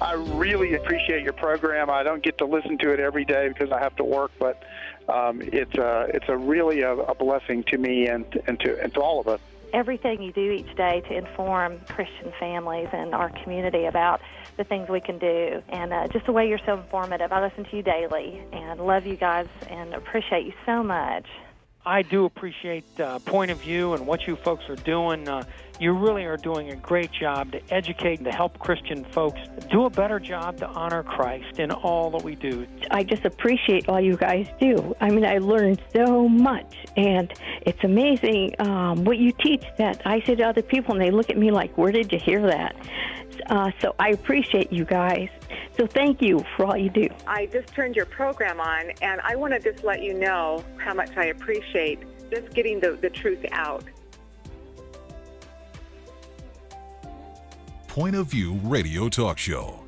I really appreciate your program. I don't get to listen to it every day because I have to work, but it's really a blessing to me and to all of us. Everything you do each day to inform Christian families and our community about the things we can do, and just the way you're so informative. I listen to you daily and love you guys and appreciate you so much. I do appreciate point of view and what you folks are doing. You really are doing a great job to educate and to help Christian folks do a better job to honor Christ in all that we do. I just appreciate all you guys do. I mean, I learned so much, and it's amazing what you teach that I say to other people, and they look at me like, where did you hear that? So I appreciate you guys. So thank you for all you do. I just turned your program on, and I want to just let you know how much I appreciate just getting the truth out. Point of View Radio Talk Show.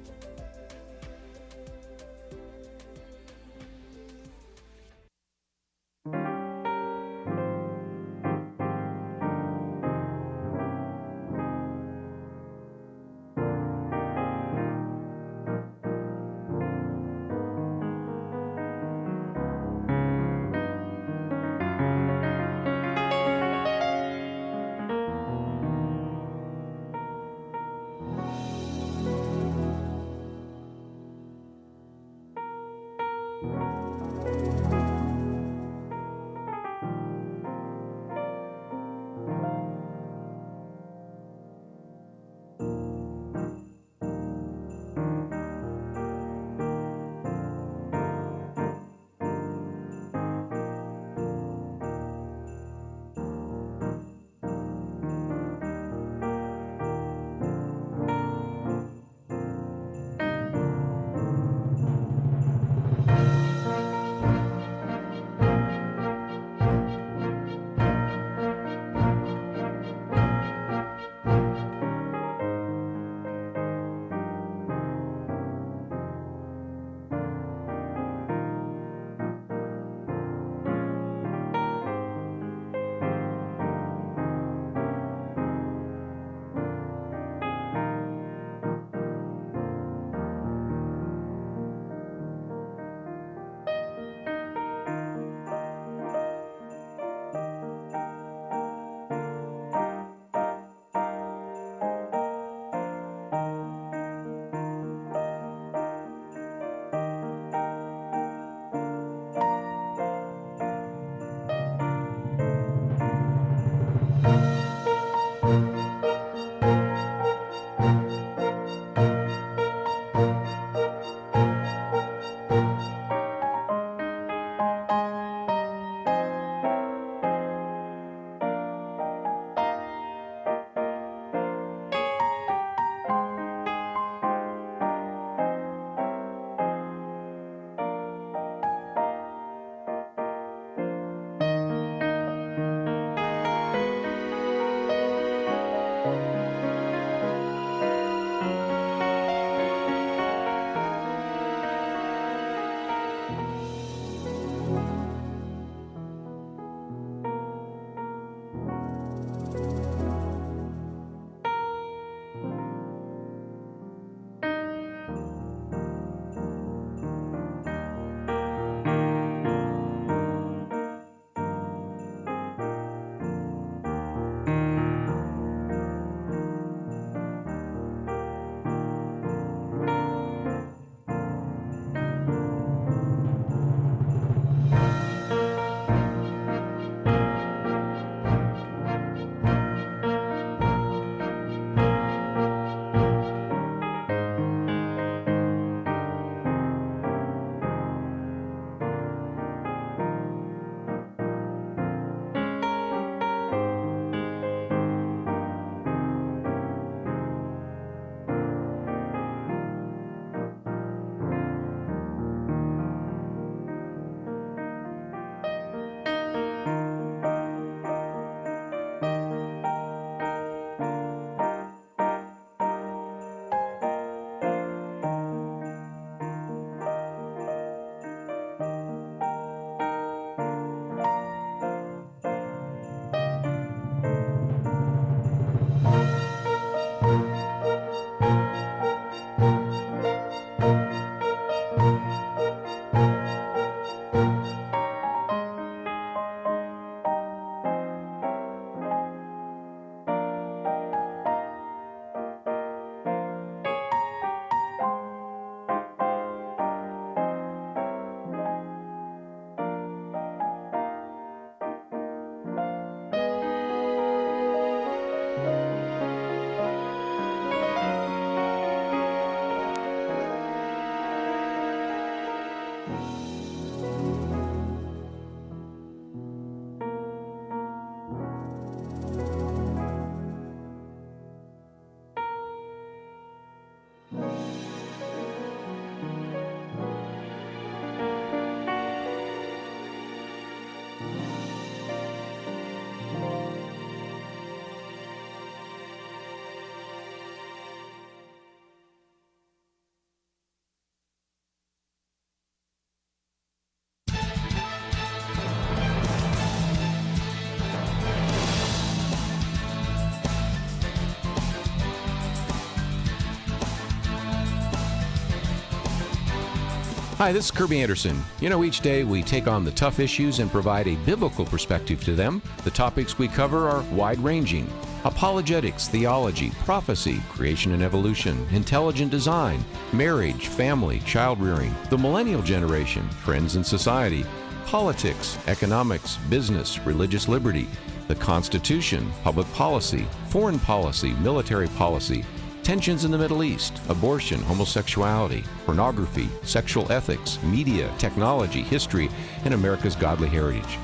Hi, this is Kirby Anderson. You know, each day we take on the tough issues and provide a biblical perspective to them. The topics we cover are wide-ranging: apologetics, theology, prophecy, creation and evolution, intelligent design, marriage, family, child rearing, the millennial generation, trends in society, politics, economics, business, religious liberty, the Constitution, public policy, foreign policy, military policy, tensions in the Middle East, abortion, homosexuality, pornography, sexual ethics, media, technology, history, and America's godly heritage.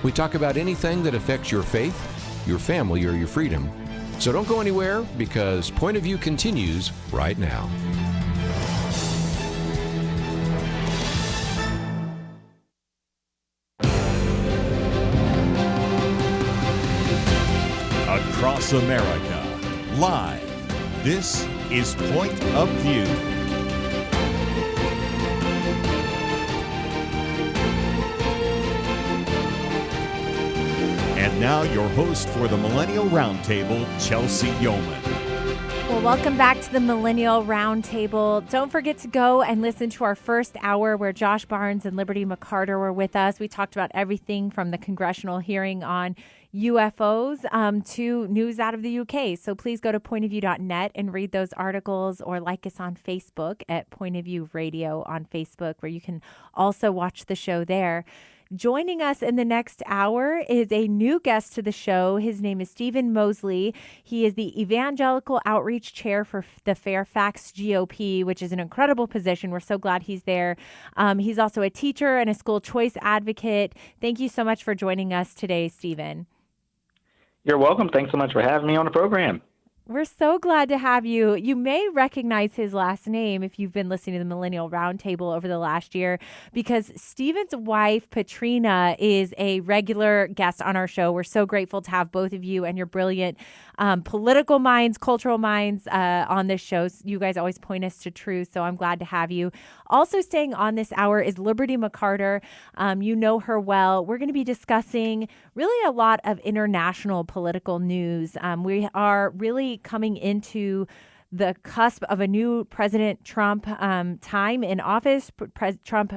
We talk about anything that affects your faith, your family, or your freedom. So don't go anywhere, because Point of View continues right now. Across America, live. This is Point of View. And now your host for the Millennial Round Table, Chelsey Youman. Well, welcome back to the Millennial Round Table. Don't forget to go and listen to our first hour where Josh Barnes and Liberty McArtor were with us. We talked about everything from the congressional hearing on UFOs to news out of the UK. So please go to pointofview.net and read those articles, or like us on Facebook at Point of View Radio on Facebook, where you can also watch the show there. Joining us in the next hour is a new guest to the show. His name is Stephen Moseley. He is the Evangelical Outreach Chair for the Fairfax GOP, which is an incredible position. We're so glad he's there. He's also a teacher and a school choice advocate. Thank you so much for joining us today, Stephen. You're welcome. Thanks so much for having me on the program. We're so glad to have you. You may recognize his last name if you've been listening to the Millennial Roundtable over the last year, because Stephen's wife, Patrina, is a regular guest on our show. We're so grateful to have both of you and your brilliant political minds, cultural minds on this show. You guys always point us to truth, so I'm glad to have you. Also staying on this hour is Liberty McArtor. You know her well. We're going to be discussing really a lot of international political news. We are really coming into the cusp of a new President Trump time in office. Trump,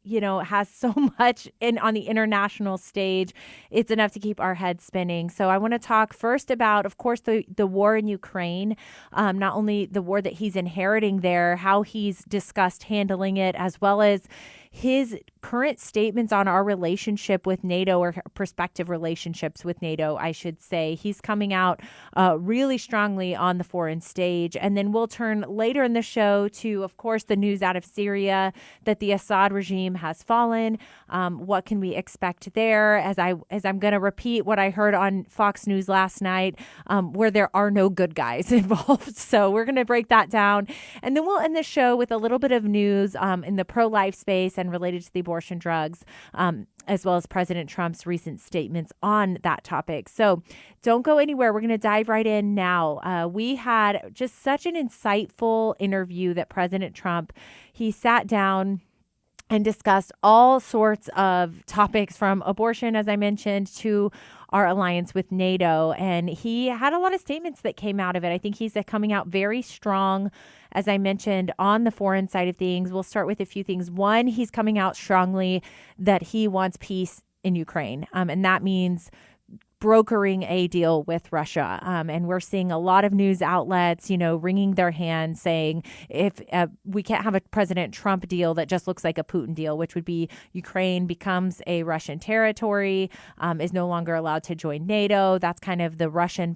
has so much on the international stage. It's enough to keep our heads spinning. So I want to talk first about, of course, the war in Ukraine, not only the war that he's inheriting there, how he's discussed handling it, as well as his current statements on our relationship with NATO, or prospective relationships with NATO, I should say. He's coming out really strongly on the foreign stage. And then we'll turn later in the show to, of course, the news out of Syria, that the Assad regime has fallen. What can we expect there? As I'm going to repeat what I heard on Fox News last night, where there are no good guys involved. So we're going to break that down. And then we'll end the show with a little bit of news in the pro-life space and related to the abortion drugs, as well as President Trump's recent statements on that topic. So don't go anywhere. We're going to dive right in now. We had just such an insightful interview that President Trump, he sat down and discussed all sorts of topics, from abortion, as I mentioned, to our alliance with NATO. And he had a lot of statements that came out of it. I think he's coming out very strong, as I mentioned, on the foreign side of things. We'll start with a few things. One, he's coming out strongly that he wants peace in Ukraine. And that means brokering a deal with Russia. And we're seeing a lot of news outlets, wringing their hands, saying if we can't have a President Trump deal that just looks like a Putin deal, which would be Ukraine becomes a Russian territory, is no longer allowed to join NATO. That's kind of the Russian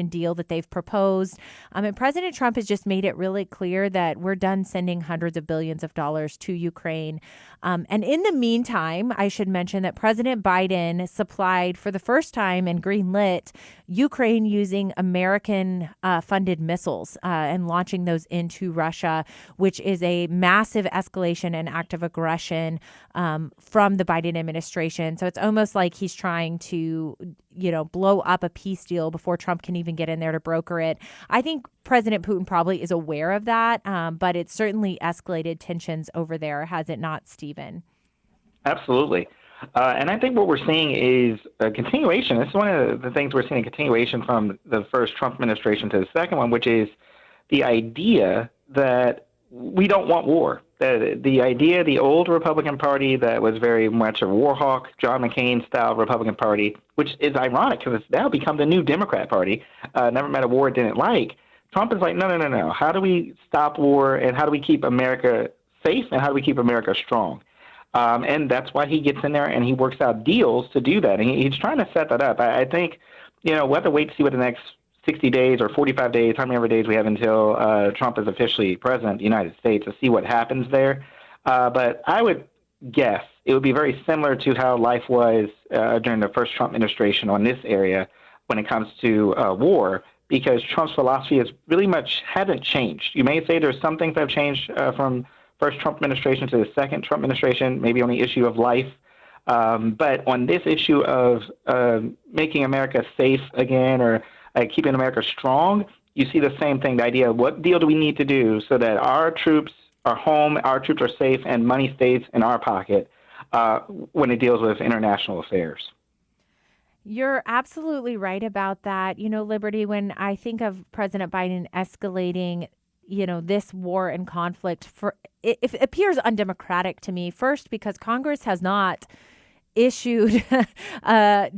deal that they've proposed. And President Trump has just made it really clear that we're done sending hundreds of billions of dollars to Ukraine. And in the meantime, I should mention that President Biden supplied for the first time and greenlit Ukraine using American funded missiles and launching those into Russia, which is a massive escalation and act of aggression from the Biden administration. So it's almost like he's trying to, blow up a peace deal before Trump can even get in there to broker it. I think President Putin probably is aware of that, but it's certainly escalated tensions over there, has it not, Stephen? Absolutely. And I think what we're seeing is a continuation. This is one of the things we're seeing, a continuation from the first Trump administration to the second one, which is the idea that we don't want war. The idea, the old Republican Party that was very much a war hawk, John McCain-style Republican Party, which is ironic because it's now become the new Democrat Party, never met a war it didn't like. Trump is like, no. How do we stop war, and how do we keep America safe, and how do we keep America strong? And that's why he gets in there and he works out deals to do that. And he's trying to set that up. I think, we'll have to wait to see what the next 60 days or 45 days, how many ever days we have until Trump is officially president of the United States, to see what happens there. But I would guess it would be very similar to how life was during the first Trump administration on this area when it comes to war, because Trump's philosophy has really much hasn't changed. You may say there's some things that have changed from first Trump administration to the second Trump administration, maybe on the issue of life. But on this issue of making America safe again, or keeping America strong, you see the same thing, the idea of what deal do we need to do so that our troops are home, our troops are safe, and money stays in our pocket when it deals with international affairs. You're absolutely right about that. Liberty, when I think of President Biden escalating, this war and conflict, it appears undemocratic to me. First, because Congress has not issued a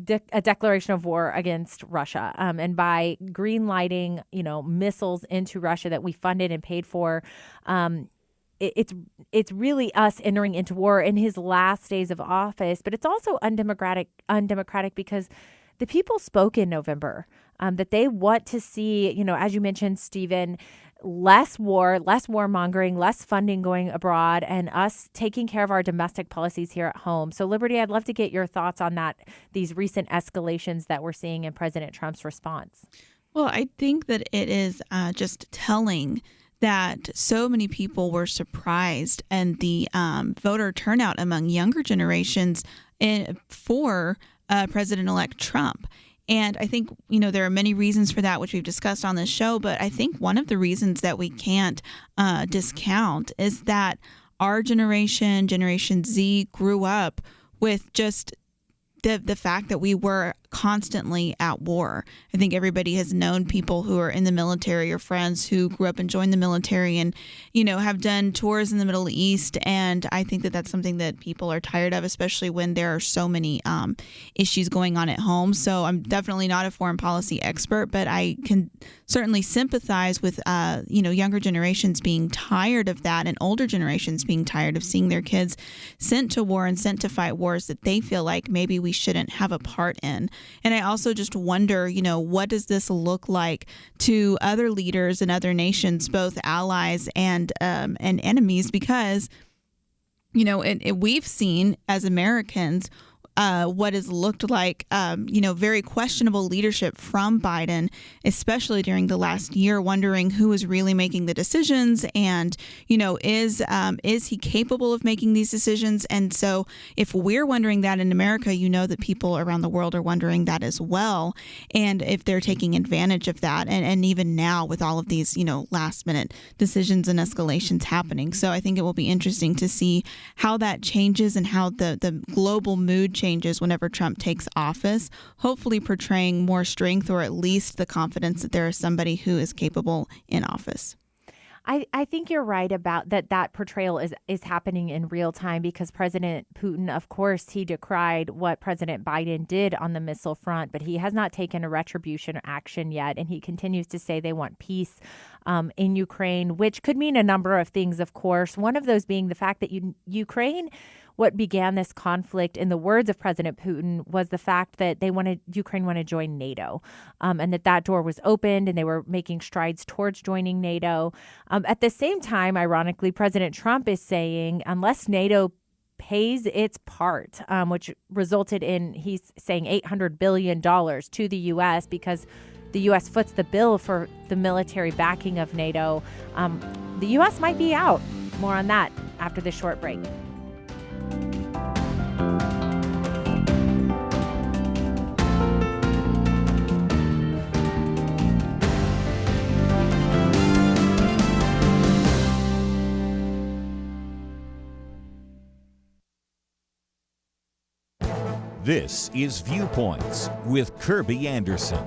declaration of war against Russia. And by green lighting, missiles into Russia that we funded and paid for, it's really us entering into war in his last days of office. But it's also undemocratic because the people spoke in November that they want to see, as you mentioned, Stephen, less warmongering, less funding going abroad, and us taking care of our domestic policies here at home. So, Liberty, I'd love to get your thoughts on that, these recent escalations that we're seeing in President Trump's response. Well, I think that it is just telling that so many people were surprised, and the voter turnout among younger generations for President-elect Trump. And I think, there are many reasons for that, which we've discussed on this show. But I think one of the reasons that we can't discount is that our generation, Generation Z, grew up with just the fact that we were constantly at war. I think everybody has known people who are in the military or friends who grew up and joined the military and, have done tours in the Middle East. And I think that that's something that people are tired of, especially when there are so many issues going on at home. So I'm definitely not a foreign policy expert, but I can certainly sympathize with, younger generations being tired of that and older generations being tired of seeing their kids sent to war and sent to fight wars that they feel like maybe we shouldn't have a part in. And I also just wonder, what does this look like to other leaders in other nations, both allies and enemies? Because, we've seen as Americans what has looked like, very questionable leadership from Biden, especially during the last year, wondering who is really making the decisions and, is he capable of making these decisions? And so if we're wondering that in America, that people around the world are wondering that as well. And if they're taking advantage of that, and even now with all of these, last minute decisions and escalations happening. So I think it will be interesting to see how that changes and how the global mood changes whenever Trump takes office, hopefully portraying more strength or at least the confidence that there is somebody who is capable in office. I think you're right about that portrayal is happening in real time because President Putin, of course, he decried what President Biden did on the missile front, but he has not taken a retribution action yet. And he continues to say they want peace in Ukraine, which could mean a number of things, of course. One of those being the fact that Ukraine, what began this conflict, in the words of President Putin, was the fact that Ukraine wanted to join NATO, and that door was opened and they were making strides towards joining NATO. At the same time, ironically, President Trump is saying unless NATO pays its part, which resulted in, he's saying, $800 billion to the U.S. because the U.S. foots the bill for the military backing of NATO, the U.S. might be out. More on that after this short break. This is Viewpoints with Kirby Anderson.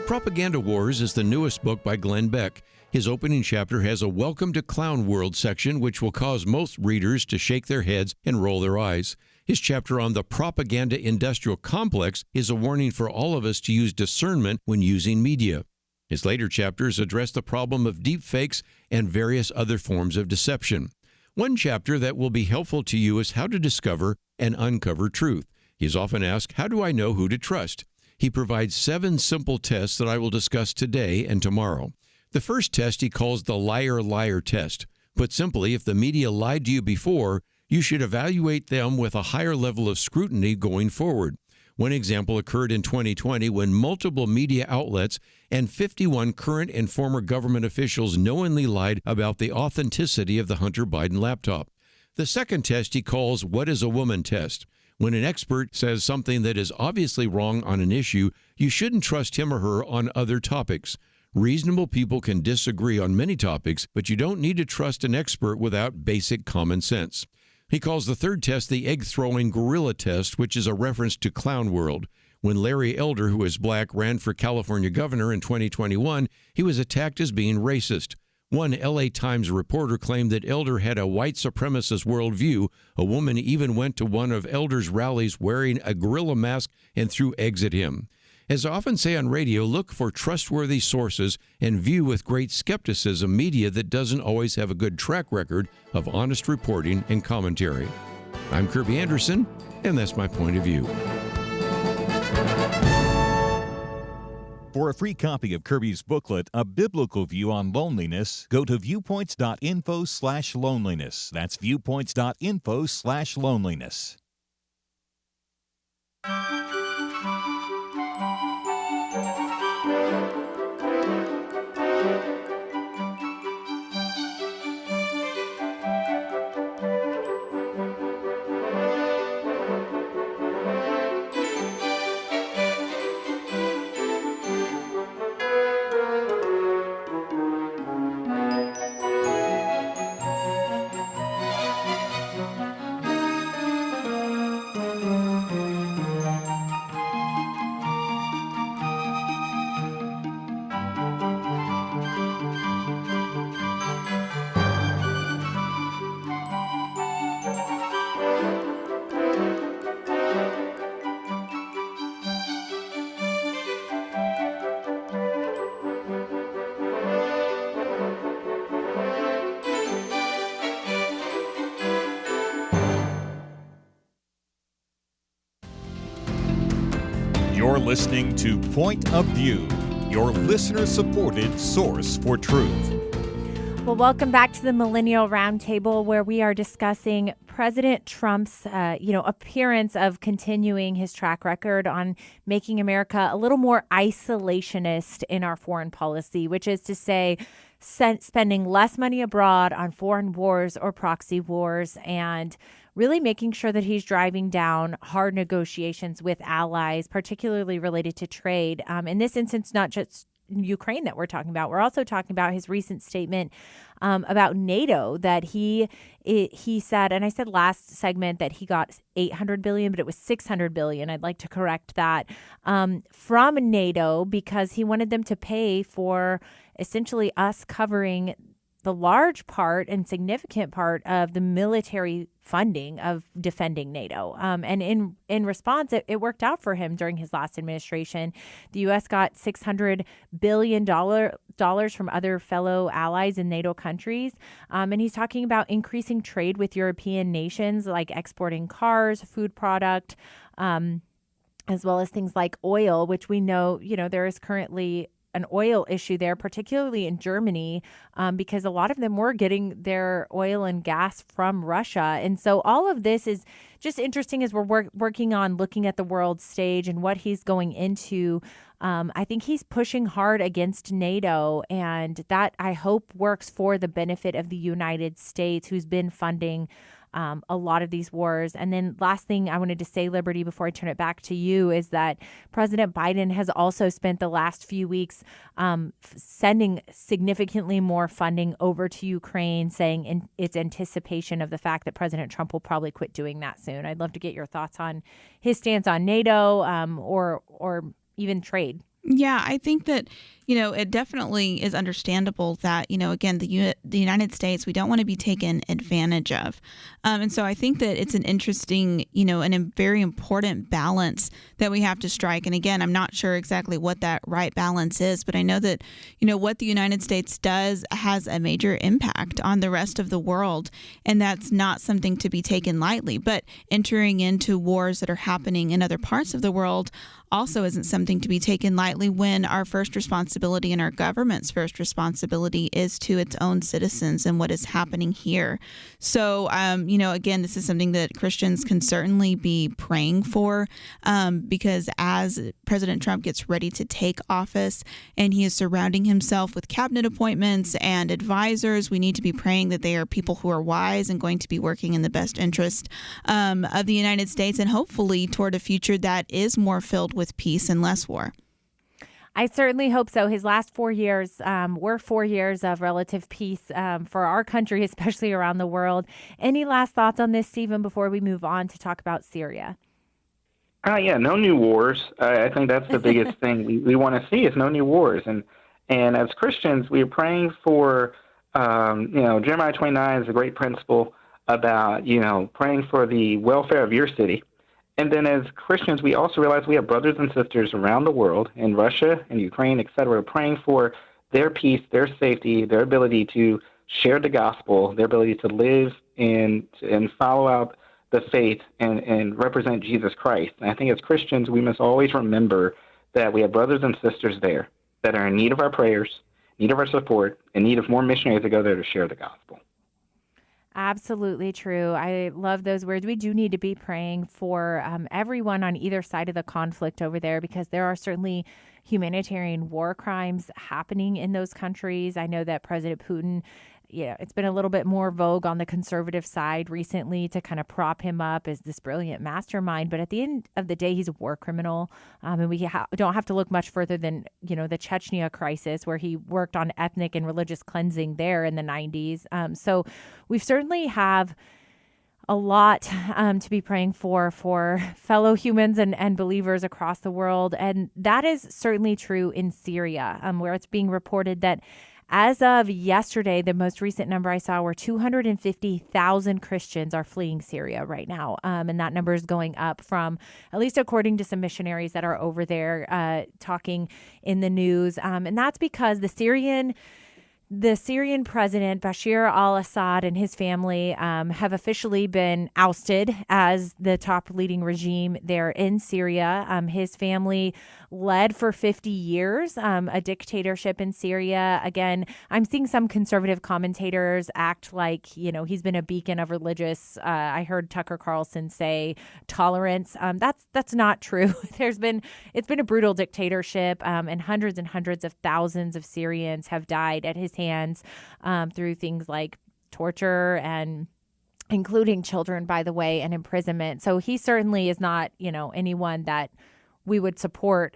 Propaganda Wars is the newest book by Glenn Beck. His opening chapter has a Welcome to Clown World section, which will cause most readers to shake their heads and roll their eyes. His chapter on the propaganda industrial complex is a warning for all of us to use discernment when using media. His later chapters address the problem of deepfakes and various other forms of deception. One chapter that will be helpful to you is how to discover and uncover truth. He is often asked, how do I know who to trust? He provides 7 simple tests that I will discuss today and tomorrow. The first test he calls the liar-liar test. Put simply, if the media lied to you before, you should evaluate them with a higher level of scrutiny going forward. One example occurred in 2020 when multiple media outlets and 51 current and former government officials knowingly lied about the authenticity of the Hunter Biden laptop. The second test he calls What is a Woman test. When an expert says something that is obviously wrong on an issue, you shouldn't trust him or her on other topics. Reasonable people can disagree on many topics, but you don't need to trust an expert without basic common sense. He calls the third test the egg-throwing gorilla test, which is a reference to Clown World. When Larry Elder, who is black, ran for California governor in 2021, he was attacked as being racist. One LA Times reporter claimed that Elder had a white supremacist worldview. A woman even went to one of Elder's rallies wearing a gorilla mask and threw eggs at him. As I often say on radio, look for trustworthy sources and view with great skepticism media that doesn't always have a good track record of honest reporting and commentary. I'm Kirby Anderson, and that's my point of view. For a free copy of Kirby's booklet, A Biblical View on Loneliness, go to viewpoints.info/loneliness. That's viewpoints.info/loneliness. You're listening to Point of View, your listener-supported source for truth. Well, welcome back to the Millennial Round Table, where we are discussing President Trump's, appearance of continuing his track record on making America a little more isolationist in our foreign policy, which is to say, spending less money abroad on foreign wars or proxy wars, and really making sure that he's driving down hard negotiations with allies, particularly related to trade. In this instance, not just Ukraine that we're talking about. We're also talking about his recent statement about NATO that he said, and I said last segment that he got $800 billion, but it was $600 billion. I'd like to correct that, from NATO, because he wanted them to pay for essentially us covering the large part and significant part of the military funding of defending NATO. And in response, it worked out for him during his last administration. The U.S. got $600 billion from other fellow allies in NATO countries. And he's talking about increasing trade with European nations, like exporting cars, food product, as well as things like oil, which we know, there is currently an oil issue there, particularly in Germany, because a lot of them were getting their oil and gas from Russia. And so all of this is just interesting as we're working on looking at the world stage and what he's going into. I think he's pushing hard against NATO, and that I hope works for the benefit of the United States, who's been funding a lot of these wars. And then last thing I wanted to say, Liberty, before I turn it back to you, is that President Biden has also spent the last few weeks sending significantly more funding over to Ukraine, saying in its anticipation of the fact that President Trump will probably quit doing that soon. I'd love to get your thoughts on his stance on NATO or even trade. Yeah, I think that, it definitely is understandable that, again, the United States, we don't want to be taken advantage of. And so I think that it's an interesting, and a very important balance that we have to strike. And again, I'm not sure exactly what that right balance is, but I know that, what the United States does has a major impact on the rest of the world. And that's not something to be taken lightly. But entering into wars that are happening in other parts of the world also isn't something to be taken lightly, when our first responsibility and our government's first responsibility is to its own citizens and what is happening here. So, again, this is something that Christians can certainly be praying for, because as President Trump gets ready to take office and he is surrounding himself with cabinet appointments and advisors, we need to be praying that they are people who are wise and going to be working in the best interest of the United States, and hopefully toward a future that is more filled with peace and less war. I certainly hope so. His last 4 years were 4 years of relative peace for our country, especially around the world. Any last thoughts on this, Stephen, before we move on to talk about Syria? Yeah, no new wars. I think that's the biggest thing we want to see is no new wars. And as Christians, we are praying for, Jeremiah 29 is a great principle about, praying for the welfare of your city. And then as Christians, we also realize we have brothers and sisters around the world, in Russia and Ukraine, et cetera, praying for their peace, their safety, their ability to share the gospel, their ability to live and follow out the faith and represent Jesus Christ. And I think as Christians, we must always remember that we have brothers and sisters there that are in need of our prayers, need of our support, in need of more missionaries to go there to share the gospel. Absolutely true. I love those words. We do need to be praying for everyone on either side of the conflict over there, because there are certainly humanitarian war crimes happening in those countries. I know that President Putin, it's been a little bit more vogue on the conservative side recently to kind of prop him up as this brilliant mastermind. But at the end of the day, he's a war criminal. And we don't have to look much further than, the Chechnya crisis, where he worked on ethnic and religious cleansing there in the 90s. So we certainly have a lot to be praying for fellow humans and believers across the world. And that is certainly true in Syria, where it's being reported that as of yesterday, the most recent number I saw were 250,000 Christians are fleeing Syria right now. And that number is going up from, at least according to some missionaries that are over there talking in the news. And that's because the Syrian president, Bashar al-Assad, and his family have officially been ousted as the top leading regime there in Syria. His family led for 50 years a dictatorship in Syria. Again, I'm seeing some conservative commentators act like, he's been a beacon of religious, I heard Tucker Carlson say, tolerance. That's not true. It's been a brutal dictatorship, and hundreds of thousands of Syrians have died at his hands through things like torture, and including children, by the way, and imprisonment. So he certainly is not, anyone that we would support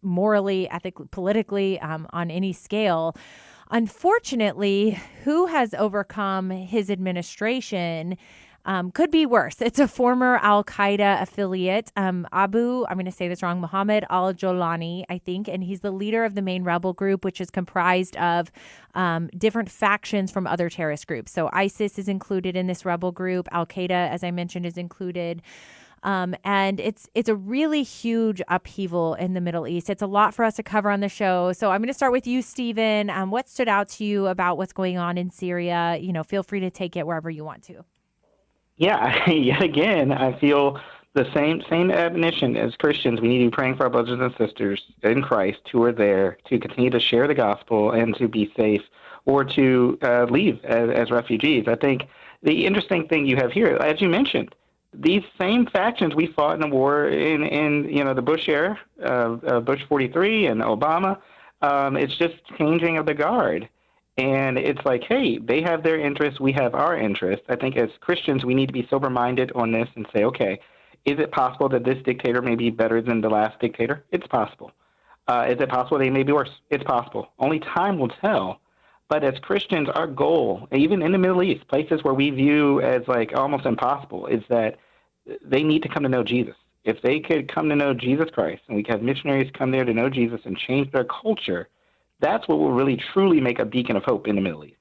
morally, ethically, politically, on any scale. Unfortunately, who has overcome his administration could be worse. It's a former al-Qaeda affiliate, I'm going to say this wrong, Mohammed al-Jolani, I think, and he's the leader of the main rebel group, which is comprised of different factions from other terrorist groups. So ISIS is included in this rebel group. Al-Qaeda, as I mentioned, is included. And it's a really huge upheaval in the Middle East. It's a lot for us to cover on the show. So I'm going to start with you, Stephen. What stood out to you about what's going on in Syria? Feel free to take it wherever you want to. Yeah, yet again, I feel the same admonition as Christians. We need to be praying for our brothers and sisters in Christ who are there to continue to share the gospel and to be safe, or to leave as refugees. I think the interesting thing you have here, as you mentioned, these same factions we fought in the war in the Bush era, Bush 43 and Obama, it's just changing of the guard. And it's like, hey, they have their interests, we have our interests. I think as Christians, we need to be sober-minded on this and say, okay, is it possible that this dictator may be better than the last dictator? It's possible. Is it possible they may be worse? It's possible. Only time will tell. But as Christians, our goal, even in the Middle East, places where we view as like almost impossible, is that they need to come to know Jesus. if they could come to know Jesus Christ, and we could have missionaries come there to know Jesus and change their culture, that's what will really truly make a beacon of hope in the Middle East.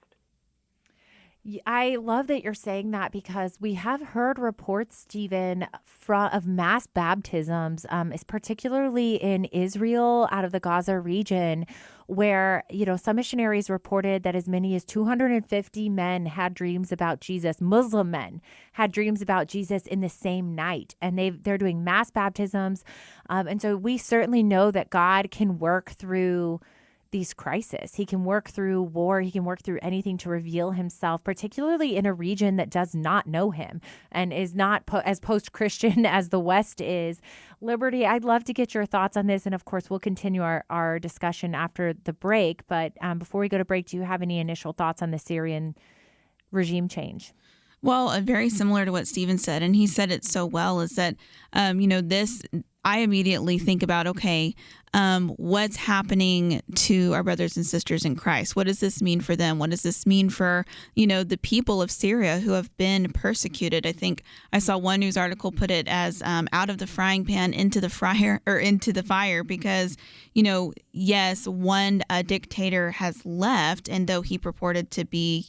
I love that you're saying that, because we have heard reports, Stephen, of mass baptisms, particularly in Israel, out of the Gaza region, where, some missionaries reported that as many as 250 men had dreams about Jesus. Muslim men had dreams about Jesus in the same night, and they're doing mass baptisms. And so we certainly know that God can work through these crises. He can work through war. He can work through anything to reveal himself, particularly in a region that does not know him and is not as post-Christian as the West is. Liberty, I'd love to get your thoughts on this. And of course, we'll continue our discussion after the break. But before we go to break, do you have any initial thoughts on the Syrian regime change? Well, very similar to what Stephen said, and he said it so well, is that, I immediately think about, what's happening to our brothers and sisters in Christ? What does this mean for them? What does this mean for, the people of Syria who have been persecuted? I think I saw one news article put it as out of the frying pan into the fire, because, yes, one dictator has left, and though he purported to be,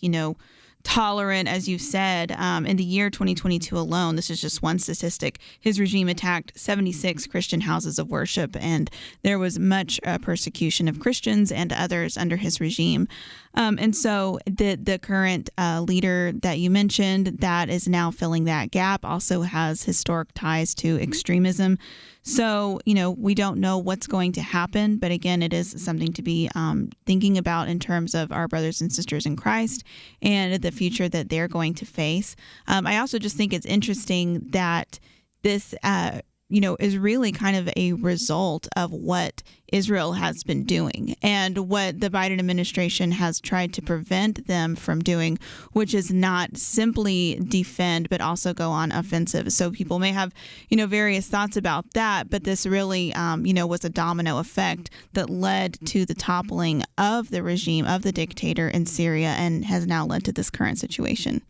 tolerant, as you said, in the year 2022 alone, this is just one statistic, his regime attacked 76 Christian houses of worship, and there was much persecution of Christians and others under his regime. And so the current leader that you mentioned that is now filling that gap also has historic ties to extremism. So, we don't know what's going to happen, but again, it is something to be thinking about in terms of our brothers and sisters in Christ and the future that they're going to face. I also just think it's interesting that this, is really kind of a result of what Israel has been doing and what the Biden administration has tried to prevent them from doing, which is not simply defend, but also go on offensive. So people may have, various thoughts about that, but this really, was a domino effect that led to the toppling of the regime of the dictator in Syria and has now led to this current situation.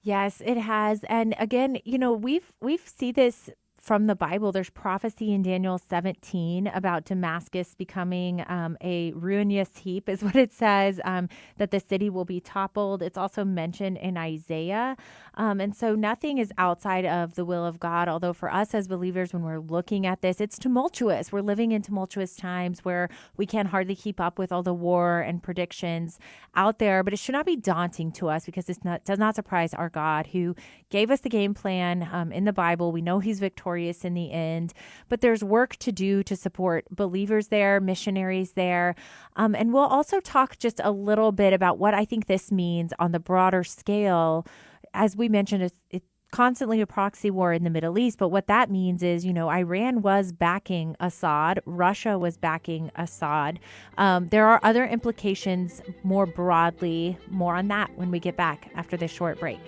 Yes, it has. And again, we've seen this from the Bible. There's prophecy in Daniel 17 about Damascus becoming a ruinous heap, is what it says, that the city will be toppled. It's also mentioned in Isaiah. And so nothing is outside of the will of God, although for us as believers, when we're looking at this, it's tumultuous. We're living in tumultuous times where we can hardly keep up with all the war and predictions out there. But it should not be daunting to us, because it does not surprise our God, who gave us the game plan in the Bible. We know he's victorious in the end, but there's work to do to support believers there, missionaries there. And we'll also talk just a little bit about what I think this means on the broader scale. As we mentioned, it's constantly a proxy war in the Middle East, but what that means is, Iran was backing Assad, Russia was backing Assad. There are other implications more broadly. More on that when we get back after this short break.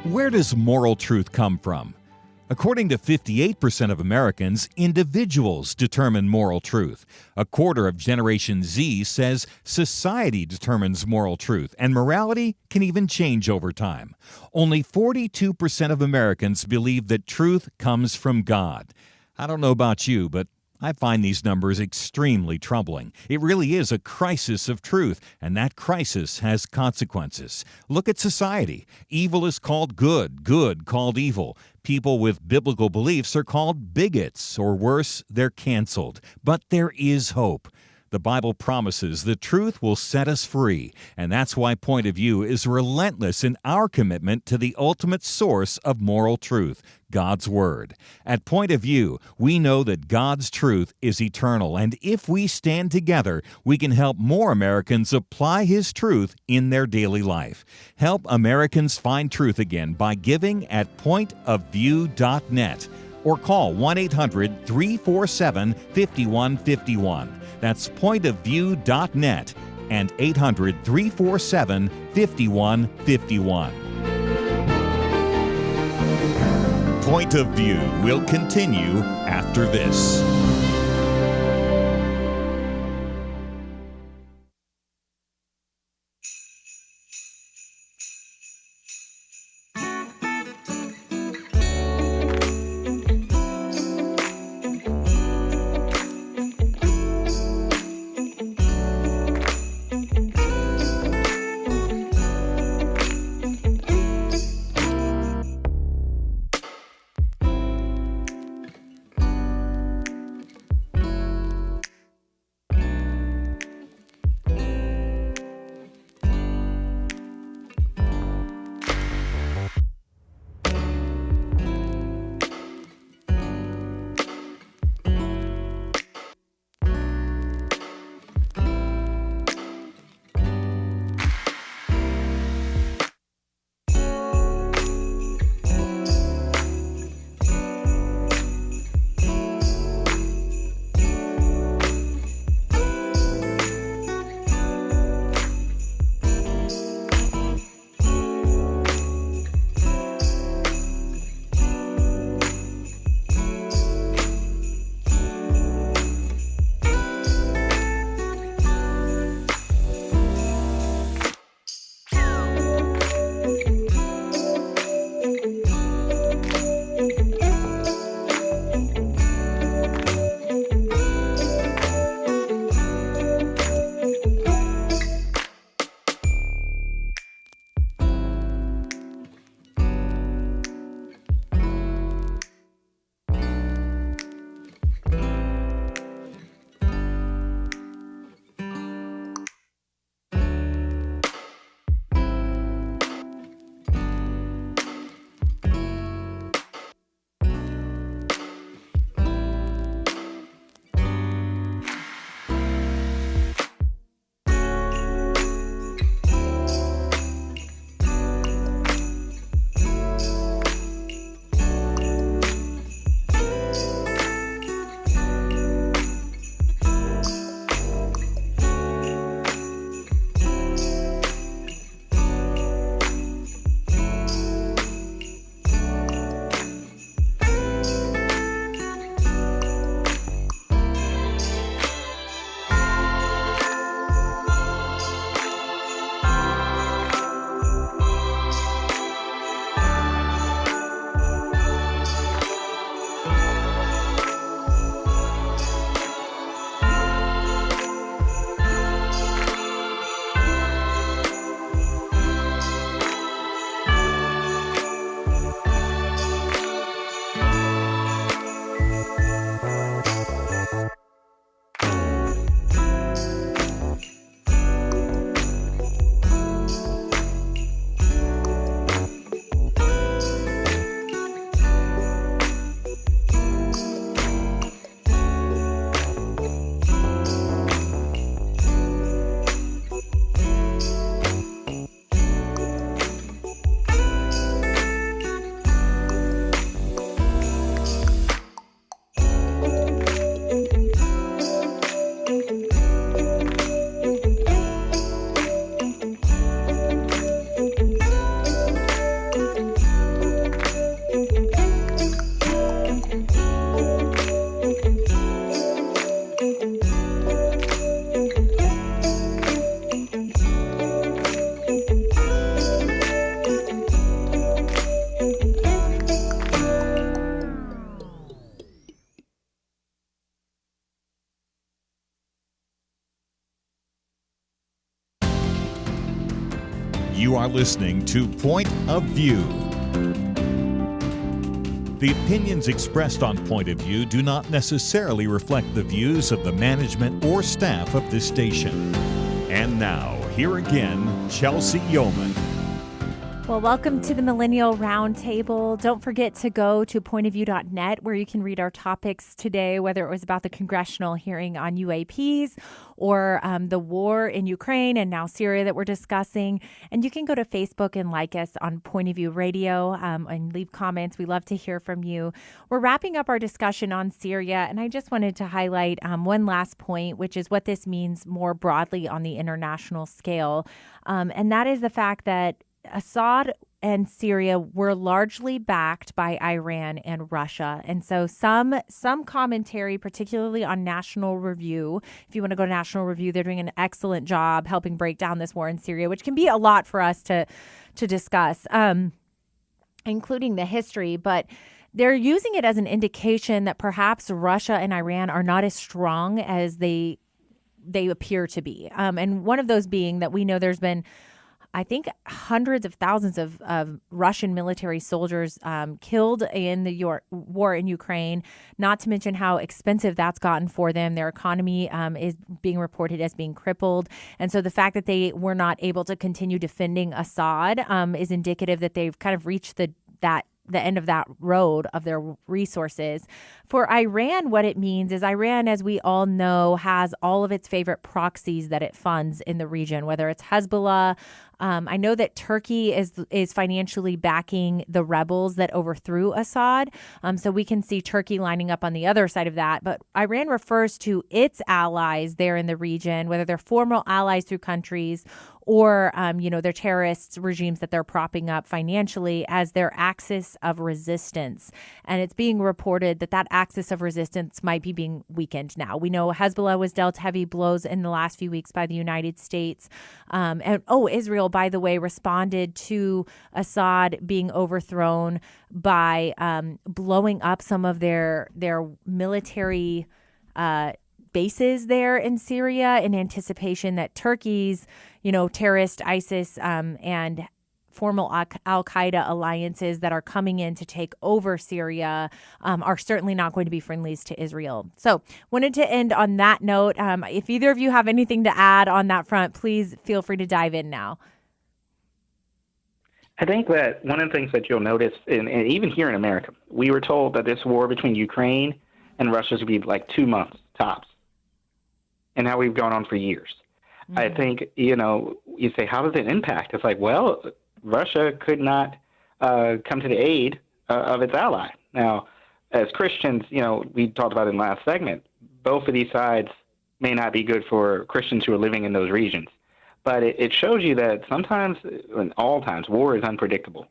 Where does moral truth come from? According to 58% of Americans, individuals determine moral truth. A quarter of Generation Z says society determines moral truth, and morality can even change over time. Only 42% of Americans believe that truth comes from God. I don't know about you, but I find these numbers extremely troubling. It really is a crisis of truth, and that crisis has consequences. Look at society. Evil is called good, good called evil. People with biblical beliefs are called bigots, or worse, they're canceled. But there is hope. The Bible promises the truth will set us free, and that's why Point of View is relentless in our commitment to the ultimate source of moral truth, God's Word. At Point of View, we know that God's truth is eternal, and if we stand together, we can help more Americans apply His truth in their daily life. Help Americans find truth again by giving at pointofview.net or call 1-800-347-5151. That's pointofview.net and 800-347-5151. Point of View will continue after this. You are listening to Point of View. The opinions expressed on Point of View do not necessarily reflect the views of the management or staff of this station. And now, here again, Chelsey Youman. Well, welcome to the Millennial Round Table. Don't forget to go to pointofview.net where you can read our topics today, whether it was about the congressional hearing on UAPs or the war in Ukraine and now Syria that we're discussing. And you can go to Facebook and like us on Point of View Radio and leave comments. We love to hear from you. We're wrapping up our discussion on Syria, and I just wanted to highlight one last point, which is what this means more broadly on the international scale. And that is the fact that Assad and Syria were largely backed by Iran and Russia. And so some commentary, particularly on National Review, if you want to go to National Review, they're doing an excellent job helping break down this war in Syria, which can be a lot for us to discuss, including the history. But they're using it as an indication that perhaps Russia and Iran are not as strong as they appear to be. And one of those being that we know there's been, I think, hundreds of thousands of Russian military soldiers killed in the war in Ukraine, not to mention how expensive that's gotten for them. Their economy is being reported as being crippled. And so the fact that they were not able to continue defending Assad is indicative that they've kind of reached the end of that road of their resources. For Iran, what it means is Iran, as we all know, has all of its favorite proxies that it funds in the region, whether it's Hezbollah. I know that Turkey is financially backing the rebels that overthrew Assad. So we can see Turkey lining up on the other side of that. But Iran refers to its allies there in the region, whether they're formal allies through countries or, their terrorist regimes that they're propping up financially, as their axis of resistance. And it's being reported that axis of resistance might be being weakened now. We know Hezbollah was dealt heavy blows in the last few weeks by the United States. Israel, by the way, responded to Assad being overthrown by blowing up some of their military bases there in Syria in anticipation that Turkey's, terrorist ISIS and formal al-Qaeda alliances that are coming in to take over Syria are certainly not going to be friendlies to Israel. So wanted to end on that note. If either of you have anything to add on that front, please feel free to dive in now. I think that one of the things that you'll notice, and even here in America, we were told that this war between Ukraine and Russia would be like 2 months tops. And now we've gone on for years. Mm-hmm. I think, you say, how does it impact? It's like, well, Russia could not come to the aid of its ally. Now, as Christians, we talked about in the last segment, both of these sides may not be good for Christians who are living in those regions. But it shows you that sometimes, and all times, war is unpredictable.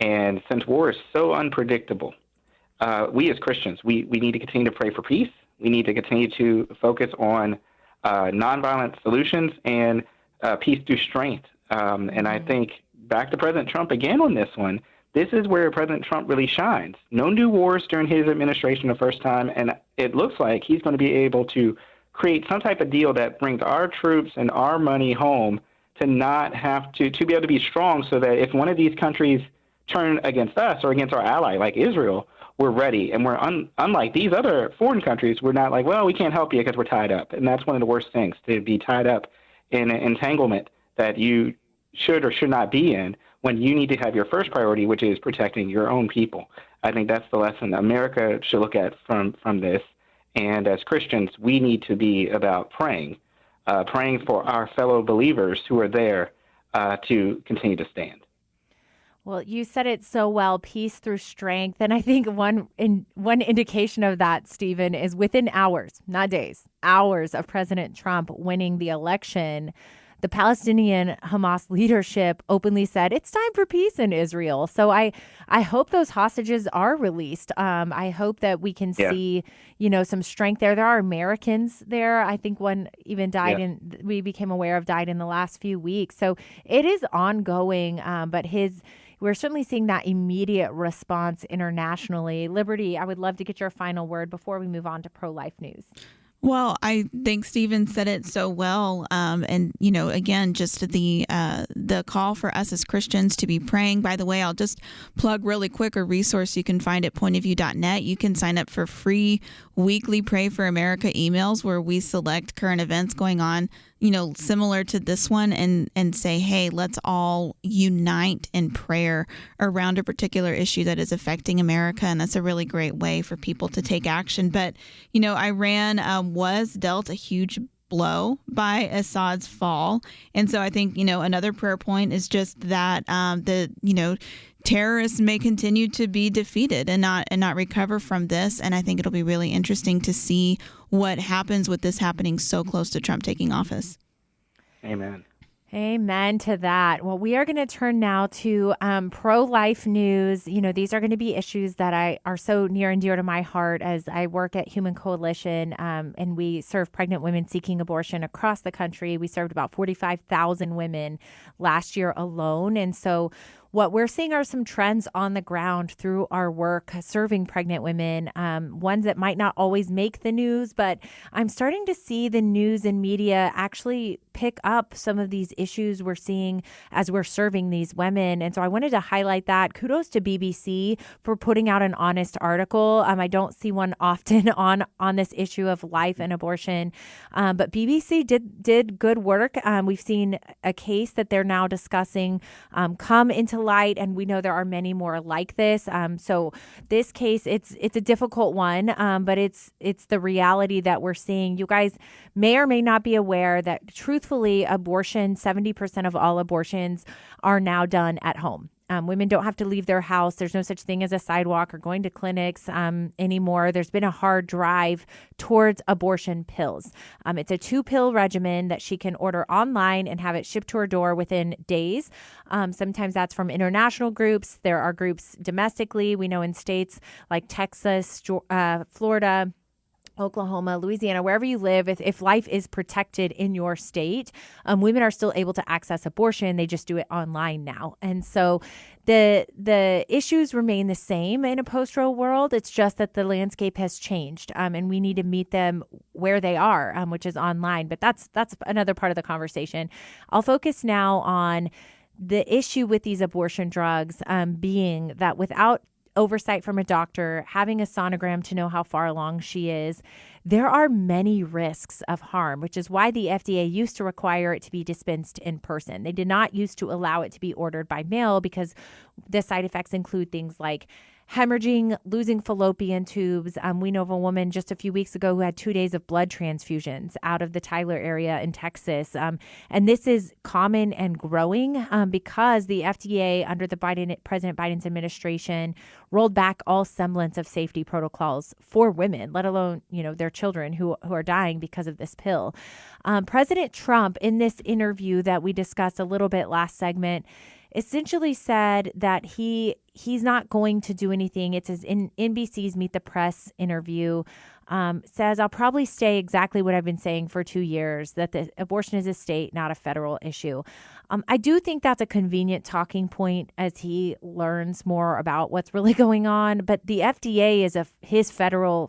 And since war is so unpredictable, we as Christians, we need to continue to pray for peace. We need to continue to focus on nonviolent solutions and peace through strength. And I think back to President Trump again on this one, this is where President Trump really shines. No new wars during his administration the first time, and it looks like he's going to be able to create some type of deal that brings our troops and our money home to not have to be able to be strong, so that if one of these countries turn against us or against our ally like Israel, we're ready. And we're unlike these other foreign countries, we're not like, well, we can't help you because we're tied up. And that's one of the worst things, to be tied up in an entanglement that you should or should not be in, when you need to have your first priority, which is protecting your own people. I think that's the lesson America should look at from this. And as Christians, we need to be about praying for our fellow believers who are there to continue to stand. Well, you said it so well, peace through strength. And I think one indication of that, Stephen, is within hours, not days, hours of President Trump winning the election, the Palestinian Hamas leadership openly said it's time for peace in Israel. So I hope those hostages are released. I hope that we can see, some strength there. There are Americans there. I think one even died we became aware of died in the last few weeks. So it is ongoing, but we're certainly seeing that immediate response internationally. Liberty, I would love to get your final word before we move on to pro-life news. Well, I think Stephen said it so well. And, again, just the call for us as Christians to be praying. By the way, I'll just plug really quick a resource you can find at pointofview.net. You can sign up for free weekly Pray for America emails where we select current events going on, similar to this one and say, hey, let's all unite in prayer around a particular issue that is affecting America. And that's a really great way for people to take action. But, Iran was dealt a huge blow by Assad's fall. And so I think, another prayer point is just that terrorists may continue to be defeated and not recover from this. And I think it'll be really interesting to see what happens with this happening so close to Trump taking office. Amen. Amen to that. Well, we are going to turn now to pro-life news. These are going to be issues that are so near and dear to my heart as I work at Human Coalition, and we serve pregnant women seeking abortion across the country. We served about 45,000 women last year alone. And so what we're seeing are some trends on the ground through our work serving pregnant women, ones that might not always make the news, but I'm starting to see the news and media actually pick up some of these issues we're seeing as we're serving these women. And so I wanted to highlight that. Kudos to BBC for putting out an honest article. I don't see one often on this issue of life and abortion, but BBC did good work. We've seen a case that they're now discussing come into light, and we know there are many more like this. So this case, it's a difficult one, but it's the reality that we're seeing. You guys may or may not be aware that truthfully, abortion, 70% of all abortions are now done at home. Women don't have to leave their house. There's no such thing as a sidewalk or going to clinics anymore. There's been a hard drive towards abortion pills. It's a 2-pill regimen that she can order online and have it shipped to her door within days. Sometimes that's from international groups. There are groups domestically. We know in states like Texas, Florida, Oklahoma, Louisiana, wherever you live, if life is protected in your state, women are still able to access abortion. They just do it online now. And so the issues remain the same in a post-Roe world. It's just that the landscape has changed, and we need to meet them where they are, which is online. But that's another part of the conversation. I'll focus now on the issue with these abortion drugs being that without oversight from a doctor, having a sonogram to know how far along she is, there are many risks of harm, which is why the FDA used to require it to be dispensed in person. They did not used to allow it to be ordered by mail because the side effects include things like hemorrhaging, losing fallopian tubes. We know of a woman just a few weeks ago who had 2 days of blood transfusions out of the Tyler area in Texas. And this is common and growing because the FDA under the President Biden's administration rolled back all semblance of safety protocols for women, let alone, their children who are dying because of this pill. President Trump, in this interview that we discussed a little bit last segment, essentially said that he's not going to do anything. It's in NBC's Meet the Press interview, says, I'll probably say exactly what I've been saying for 2 years, that the abortion is a state, not a federal issue. I do think that's a convenient talking point as he learns more about what's really going on. But the FDA is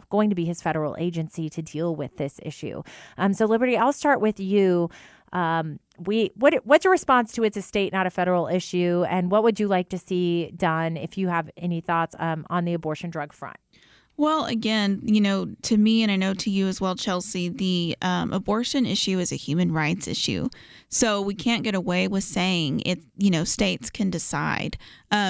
going to be his federal agency to deal with this issue. So Liberty, I'll start with you. What's your response to it's a state, not a federal issue, and what would you like to see done if you have any thoughts on the abortion drug front? Well, again, to me, and I know to you as well, Chelsey, the abortion issue is a human rights issue. So we can't get away with saying it, states can decide.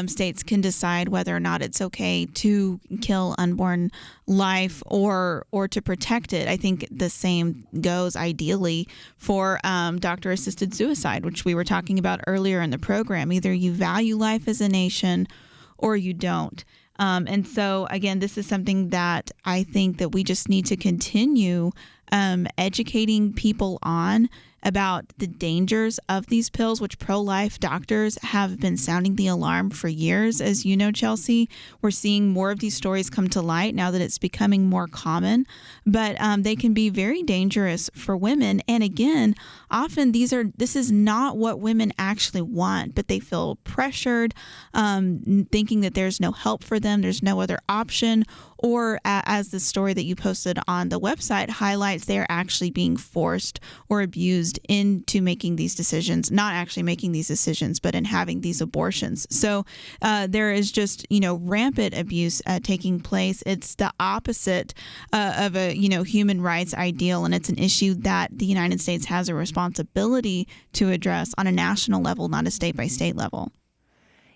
States can decide whether or not it's okay to kill unborn life or to protect it. I think the same goes ideally for doctor-assisted suicide, which we were talking about earlier in the program. Either you value life as a nation or you don't. And so, again, this is something that I think that we just need to continue educating people on about the dangers of these pills, which pro-life doctors have been sounding the alarm for years. As you know, Chelsey, we're seeing more of these stories come to light now that it's becoming more common, but they can be very dangerous for women. And again, often this is not what women actually want, but they feel pressured, thinking that there's no help for them, there's no other option, or as the story that you posted on the website highlights, they're actually being forced or abused into making these decisions, not actually making these decisions, but in having these abortions. So there is just, rampant abuse taking place. It's the opposite of a, human rights ideal, and it's an issue that the United States has a responsibility to address on a national level, not a state-by-state level.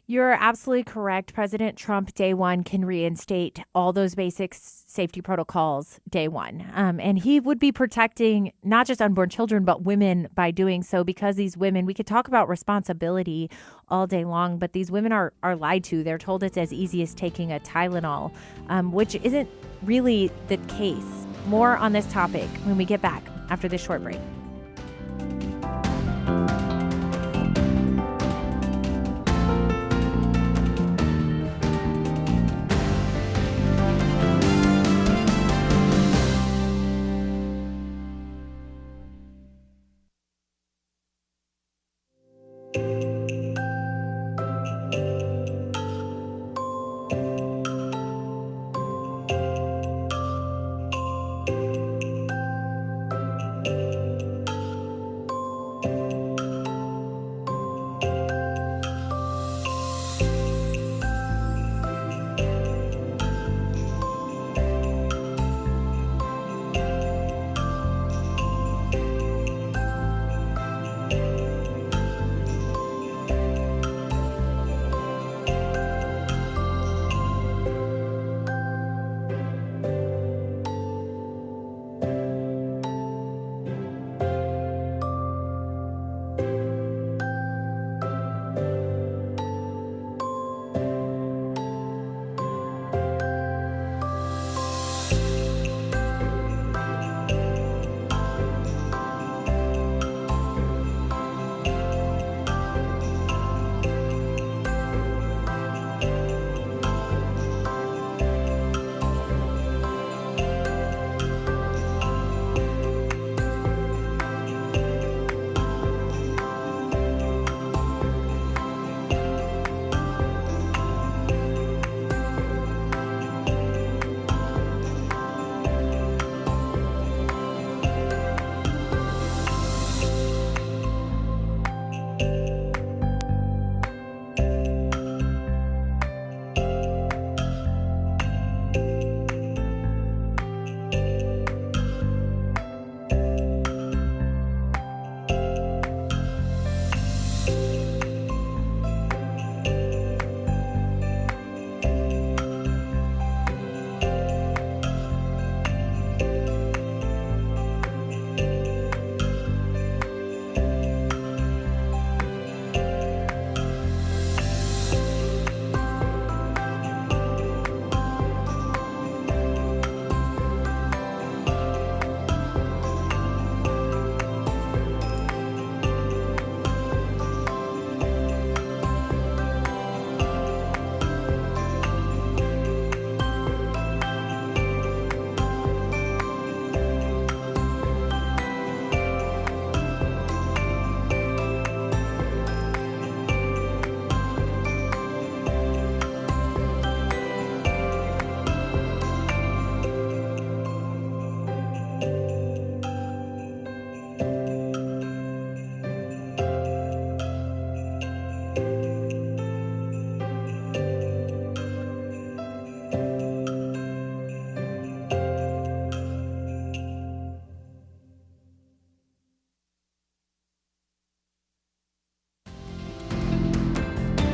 You're absolutely correct. President Trump, day one, can reinstate all those basic safety protocols day one. And he would be protecting not just unborn children, but women by doing so, because these women, we could talk about responsibility all day long, but these women are lied to. They're told it's as easy as taking a Tylenol, which isn't really the case. More on this topic when we get back after this short break.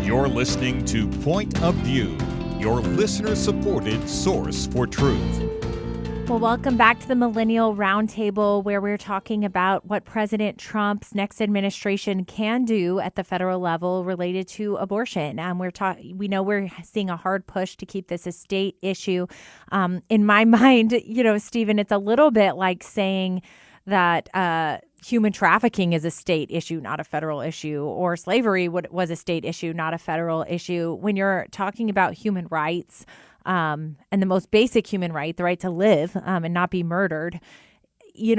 You're listening to Point of View, your listener-supported source for truth. Well, welcome back to the Millennial Round Table, where we're talking about what President Trump's next administration can do at the federal level related to abortion. We know we're seeing a hard push to keep this a state issue. In my mind, Stephen, it's a little bit like saying that human trafficking is a state issue, not a federal issue, or slavery was a state issue, not a federal issue. When you're talking about human rights, and the most basic human right, the right to live and not be murdered,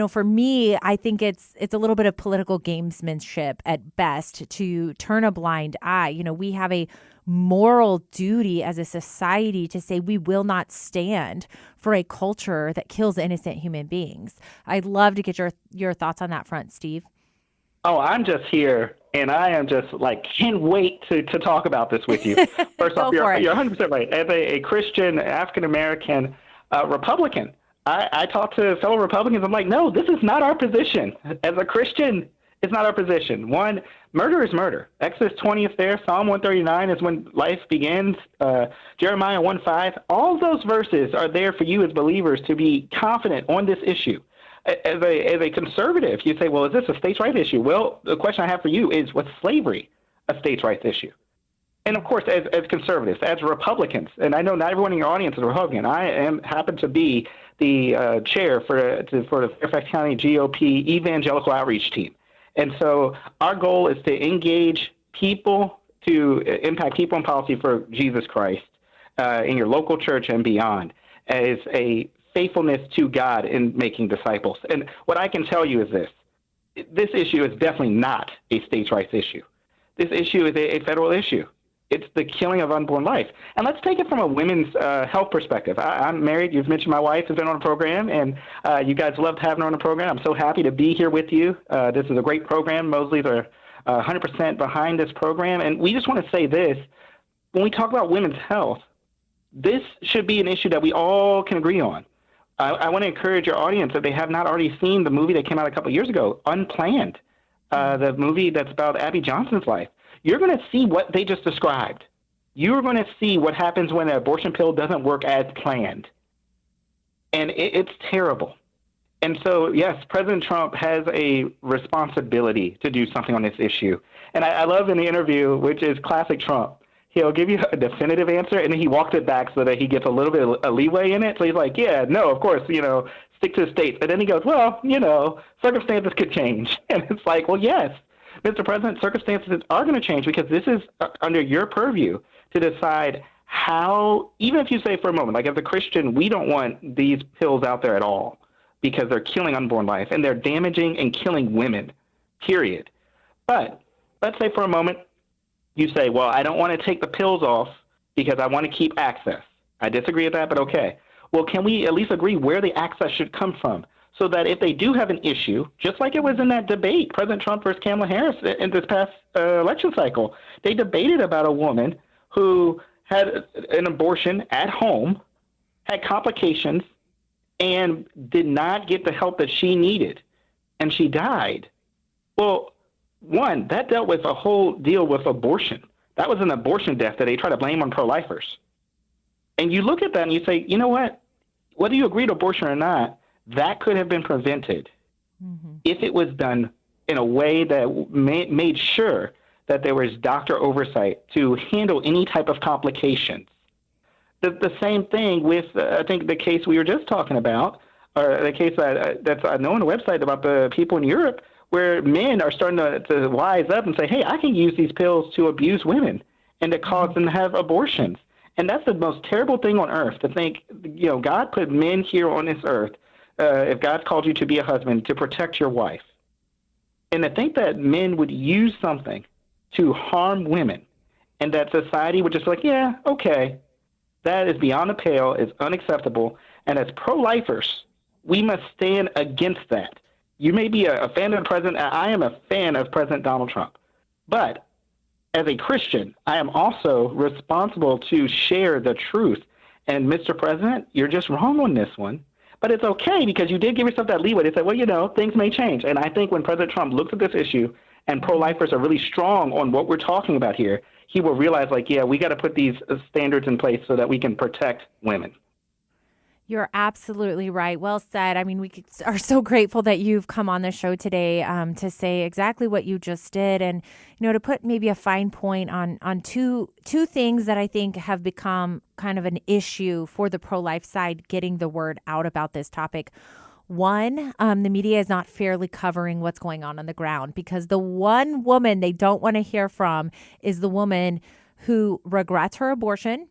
for me, I think it's a little bit of political gamesmanship at best to turn a blind eye. We have a moral duty as a society to say we will not stand for a culture that kills innocent human beings. I'd love to get your thoughts on that front, Steve. Oh, I'm just here, and I am just can't wait to talk about this with you. First off, you're 100% right. As a Christian, African-American Republican, I talk to fellow Republicans. I'm like, no, this is not our position. As a Christian, it's not our position. One, murder is murder. Exodus 20 is there. Psalm 139 is when life begins. Jeremiah 1:5. All those verses are there for you as believers to be confident on this issue. As a conservative, you say, well, is this a states' rights issue? Well, the question I have for you is, was slavery a states' rights issue? And of course, as conservatives, as Republicans, and I know not everyone in your audience is a Republican. I happen to be the chair for the Fairfax County GOP Evangelical Outreach Team. And so our goal is to engage people, to impact people in policy for Jesus Christ in your local church and beyond as a faithfulness to God in making disciples. And what I can tell you is this issue is definitely not a states' rights issue. This issue is a federal issue. It's the killing of unborn life. And let's take it from a women's health perspective. I'm married. You've mentioned my wife has been on a program, and you guys loved having her on a program. I'm so happy to be here with you. This is a great program. Mosley's are 100% behind this program. And we just want to say this. When we talk about women's health, this should be an issue that we all can agree on. I want to encourage your audience, if they have not already seen the movie that came out a couple of years ago, Unplanned, the movie that's about Abby Johnson's life. You're going to see what they just described. You're going to see what happens when an abortion pill doesn't work as planned. And it's terrible. And so, yes, President Trump has a responsibility to do something on this issue. And I love in the interview, which is classic Trump, he'll give you a definitive answer, and then he walks it back so that he gets a little bit of leeway in it. So he's like, yeah, no, of course, stick to the states. And then he goes, well, circumstances could change. And it's like, well, yes, Mr. President, circumstances are going to change because this is under your purview to decide how, even if you say for a moment, like as a Christian, we don't want these pills out there at all because they're killing unborn life and they're damaging and killing women, period. But let's say for a moment you say, well, I don't want to take the pills off because I want to keep access. I disagree with that, but okay. Well, can we at least agree where the access should come from? So that if they do have an issue, just like it was in that debate, President Trump versus Kamala Harris in this past election cycle, they debated about a woman who had an abortion at home, had complications, and did not get the help that she needed, and she died. Well, one, that dealt with a whole deal with abortion. That was an abortion death that they try to blame on pro-lifers. And you look at that and you say, you know what? Whether you agree to abortion or not, that could have been prevented if it was done in a way that made sure that there was doctor oversight to handle any type of complications. The same thing with, I think, the case we were just talking about, or the case that's I know on the website about the people in Europe, where men are starting to wise up and say, hey, I can use these pills to abuse women and to cause them to have abortions. And that's the most terrible thing on earth, to think, God put men here on this earth, if God called you to be a husband, to protect your wife. And to think that men would use something to harm women and that society would just be like, yeah, okay, that is beyond the pale, is unacceptable. And as pro-lifers, we must stand against that. You may be a fan of the president. I am a fan of President Donald Trump. But as a Christian, I am also responsible to share the truth. And Mr. President, you're just wrong on this one. But it's okay because you did give yourself that leeway to say, well, things may change. And I think when President Trump looks at this issue and pro-lifers are really strong on what we're talking about here, he will realize, we got to put these standards in place so that we can protect women. You're absolutely right. Well said. I mean, we are so grateful that you've come on the show today to say exactly what you just did, and to put maybe a fine point on two things that I think have become kind of an issue for the pro-life side getting the word out about this topic. One, the media is not fairly covering what's going on the ground, because the one woman they don't want to hear from is the woman who regrets her abortion,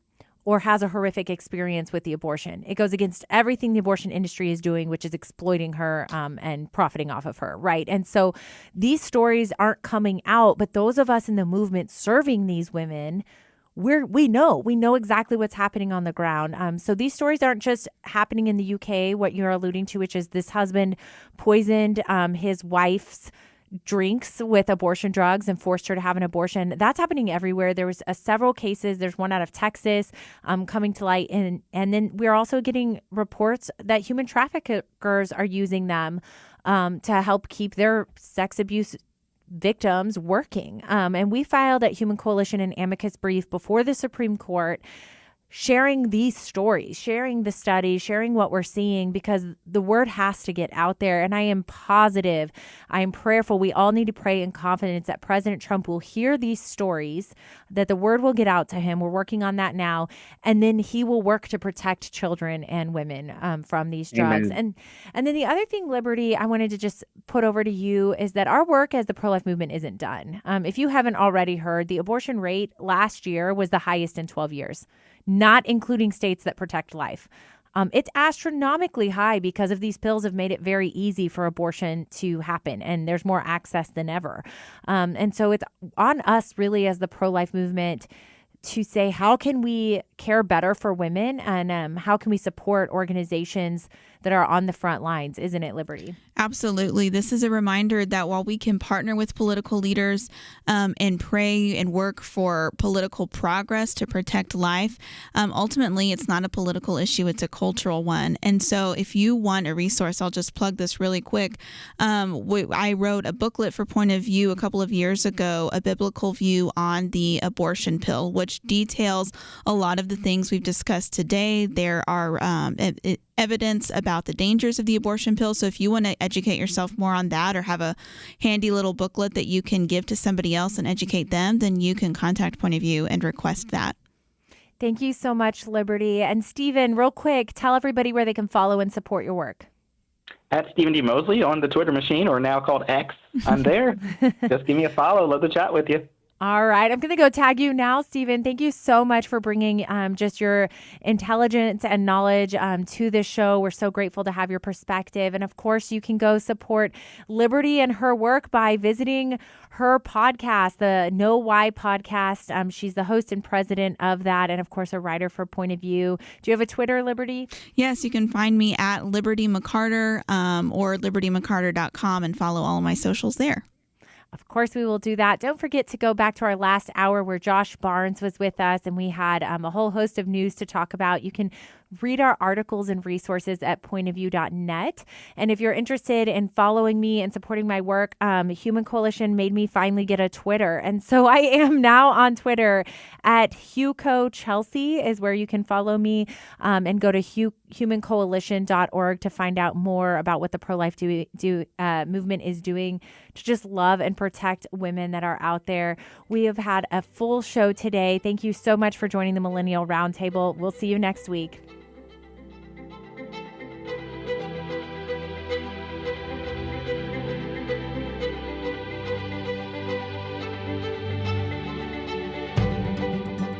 or has a horrific experience with the abortion. It goes against everything the abortion industry is doing, which is exploiting her and profiting off of her, right? And so these stories aren't coming out, but those of us in the movement serving these women, we know exactly what's happening on the ground. So these stories aren't just happening in the UK, what you're alluding to, which is this husband poisoned his wife's drinks with abortion drugs and forced her to have an abortion. That's happening everywhere. There was several cases. There's one out of Texas coming to light. And then we're also getting reports that human traffickers are using them to help keep their sex abuse victims working. And we filed at Human Coalition an amicus brief before the Supreme Court, sharing these stories, sharing the studies, sharing what we're seeing, because the word has to get out there. And I am positive, I am prayerful. We all need to pray in confidence that President Trump will hear these stories, that the word will get out to him. We're working on that now. And then he will work to protect children and women from these drugs. Amen. And then the other thing, Liberty, I wanted to just put over to you is that our work as the pro-life movement isn't done. If you haven't already heard, the abortion rate last year was the highest in 12 years. Not including states that protect life. It's astronomically high because of these pills have made it very easy for abortion to happen, and there's more access than ever. And so it's on us really as the pro-life movement to say, how can we care better for women, and how can we support organizations that are on the front lines, isn't it, Liberty? Absolutely. This is a reminder that while we can partner with political leaders and pray and work for political progress to protect life, ultimately it's not a political issue, it's a cultural one. And so if you want a resource, I'll just plug this really quick. I wrote a booklet for Point of View a couple of years ago, A Biblical View on the Abortion Pill, which details a lot of the things we've discussed today. There are evidence about the dangers of the abortion pill. So if you want to educate yourself more on that, or have a handy little booklet that you can give to somebody else and educate them, then you can contact Point of View and request that. Thank you so much, Liberty. And Stephen, real quick, tell everybody where they can follow and support your work. At Stephen D. Moseley on the Twitter machine, or now called X. I'm there. Just give me a follow. Love to chat with you. All right. I'm going to go tag you now, Stephen. Thank you so much for bringing just your intelligence and knowledge to this show. We're so grateful to have your perspective. And of course, you can go support Liberty and her work by visiting her podcast, the Know Why podcast. She's the host and president of that, and of course, a writer for Point of View. Do you have a Twitter, Liberty? Yes, you can find me at Liberty McArtor or libertymccartor.com and follow all of my socials there. Of course, we will do that. Don't forget to go back to our last hour where Josh Barnes was with us, and we had a whole host of news to talk about. You can read our articles and resources at pointofview.net. And if you're interested in following me and supporting my work, Human Coalition made me finally get a Twitter. And so I am now on Twitter at HuCo Chelsey is where you can follow me, and go to humancoalition.org to find out more about what the pro-life movement is doing to just love and protect women that are out there. We have had a full show today. Thank you so much for joining the Millennial Round Table. We'll see you next week.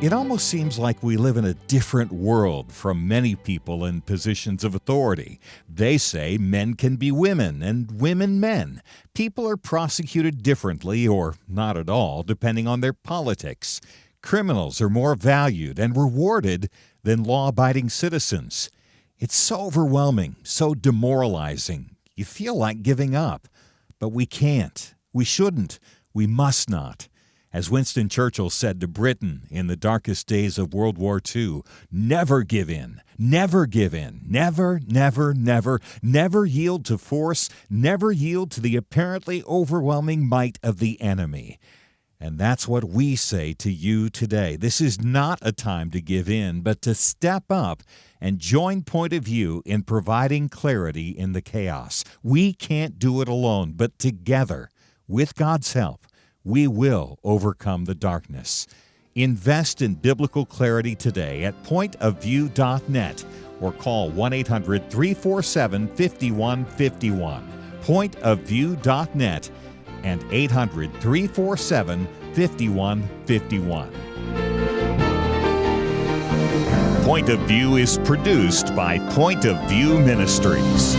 It almost seems like we live in a different world from many people in positions of authority. They say men can be women and women men. People are prosecuted differently or not at all, depending on their politics. Criminals are more valued and rewarded than law-abiding citizens. It's so overwhelming, so demoralizing. You feel like giving up. But we can't. We shouldn't. We must not. As Winston Churchill said to Britain in the darkest days of World War II, never give in, never give in, never, never, never, never yield to force, never yield to the apparently overwhelming might of the enemy. And that's what we say to you today. This is not a time to give in, but to step up and join Point of View in providing clarity in the chaos. We can't do it alone, but together, with God's help, we will overcome the darkness. Invest in biblical clarity today at pointofview.net or call 1-800-347-5151. Pointofview.net and 800-347-5151. Point of View is produced by Point of View Ministries.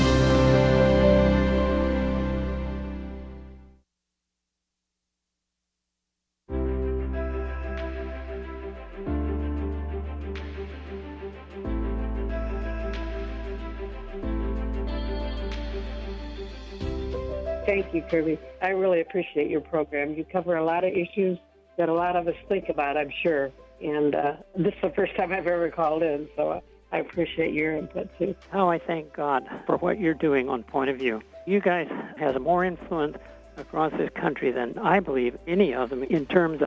Thank you, Kirby. I really appreciate your program. You cover a lot of issues that a lot of us think about, I'm sure. And this is the first time I've ever called in, so I appreciate your input, too. Oh, I thank God for what you're doing on Point of View. You guys have more influence across this country than I believe any of them in terms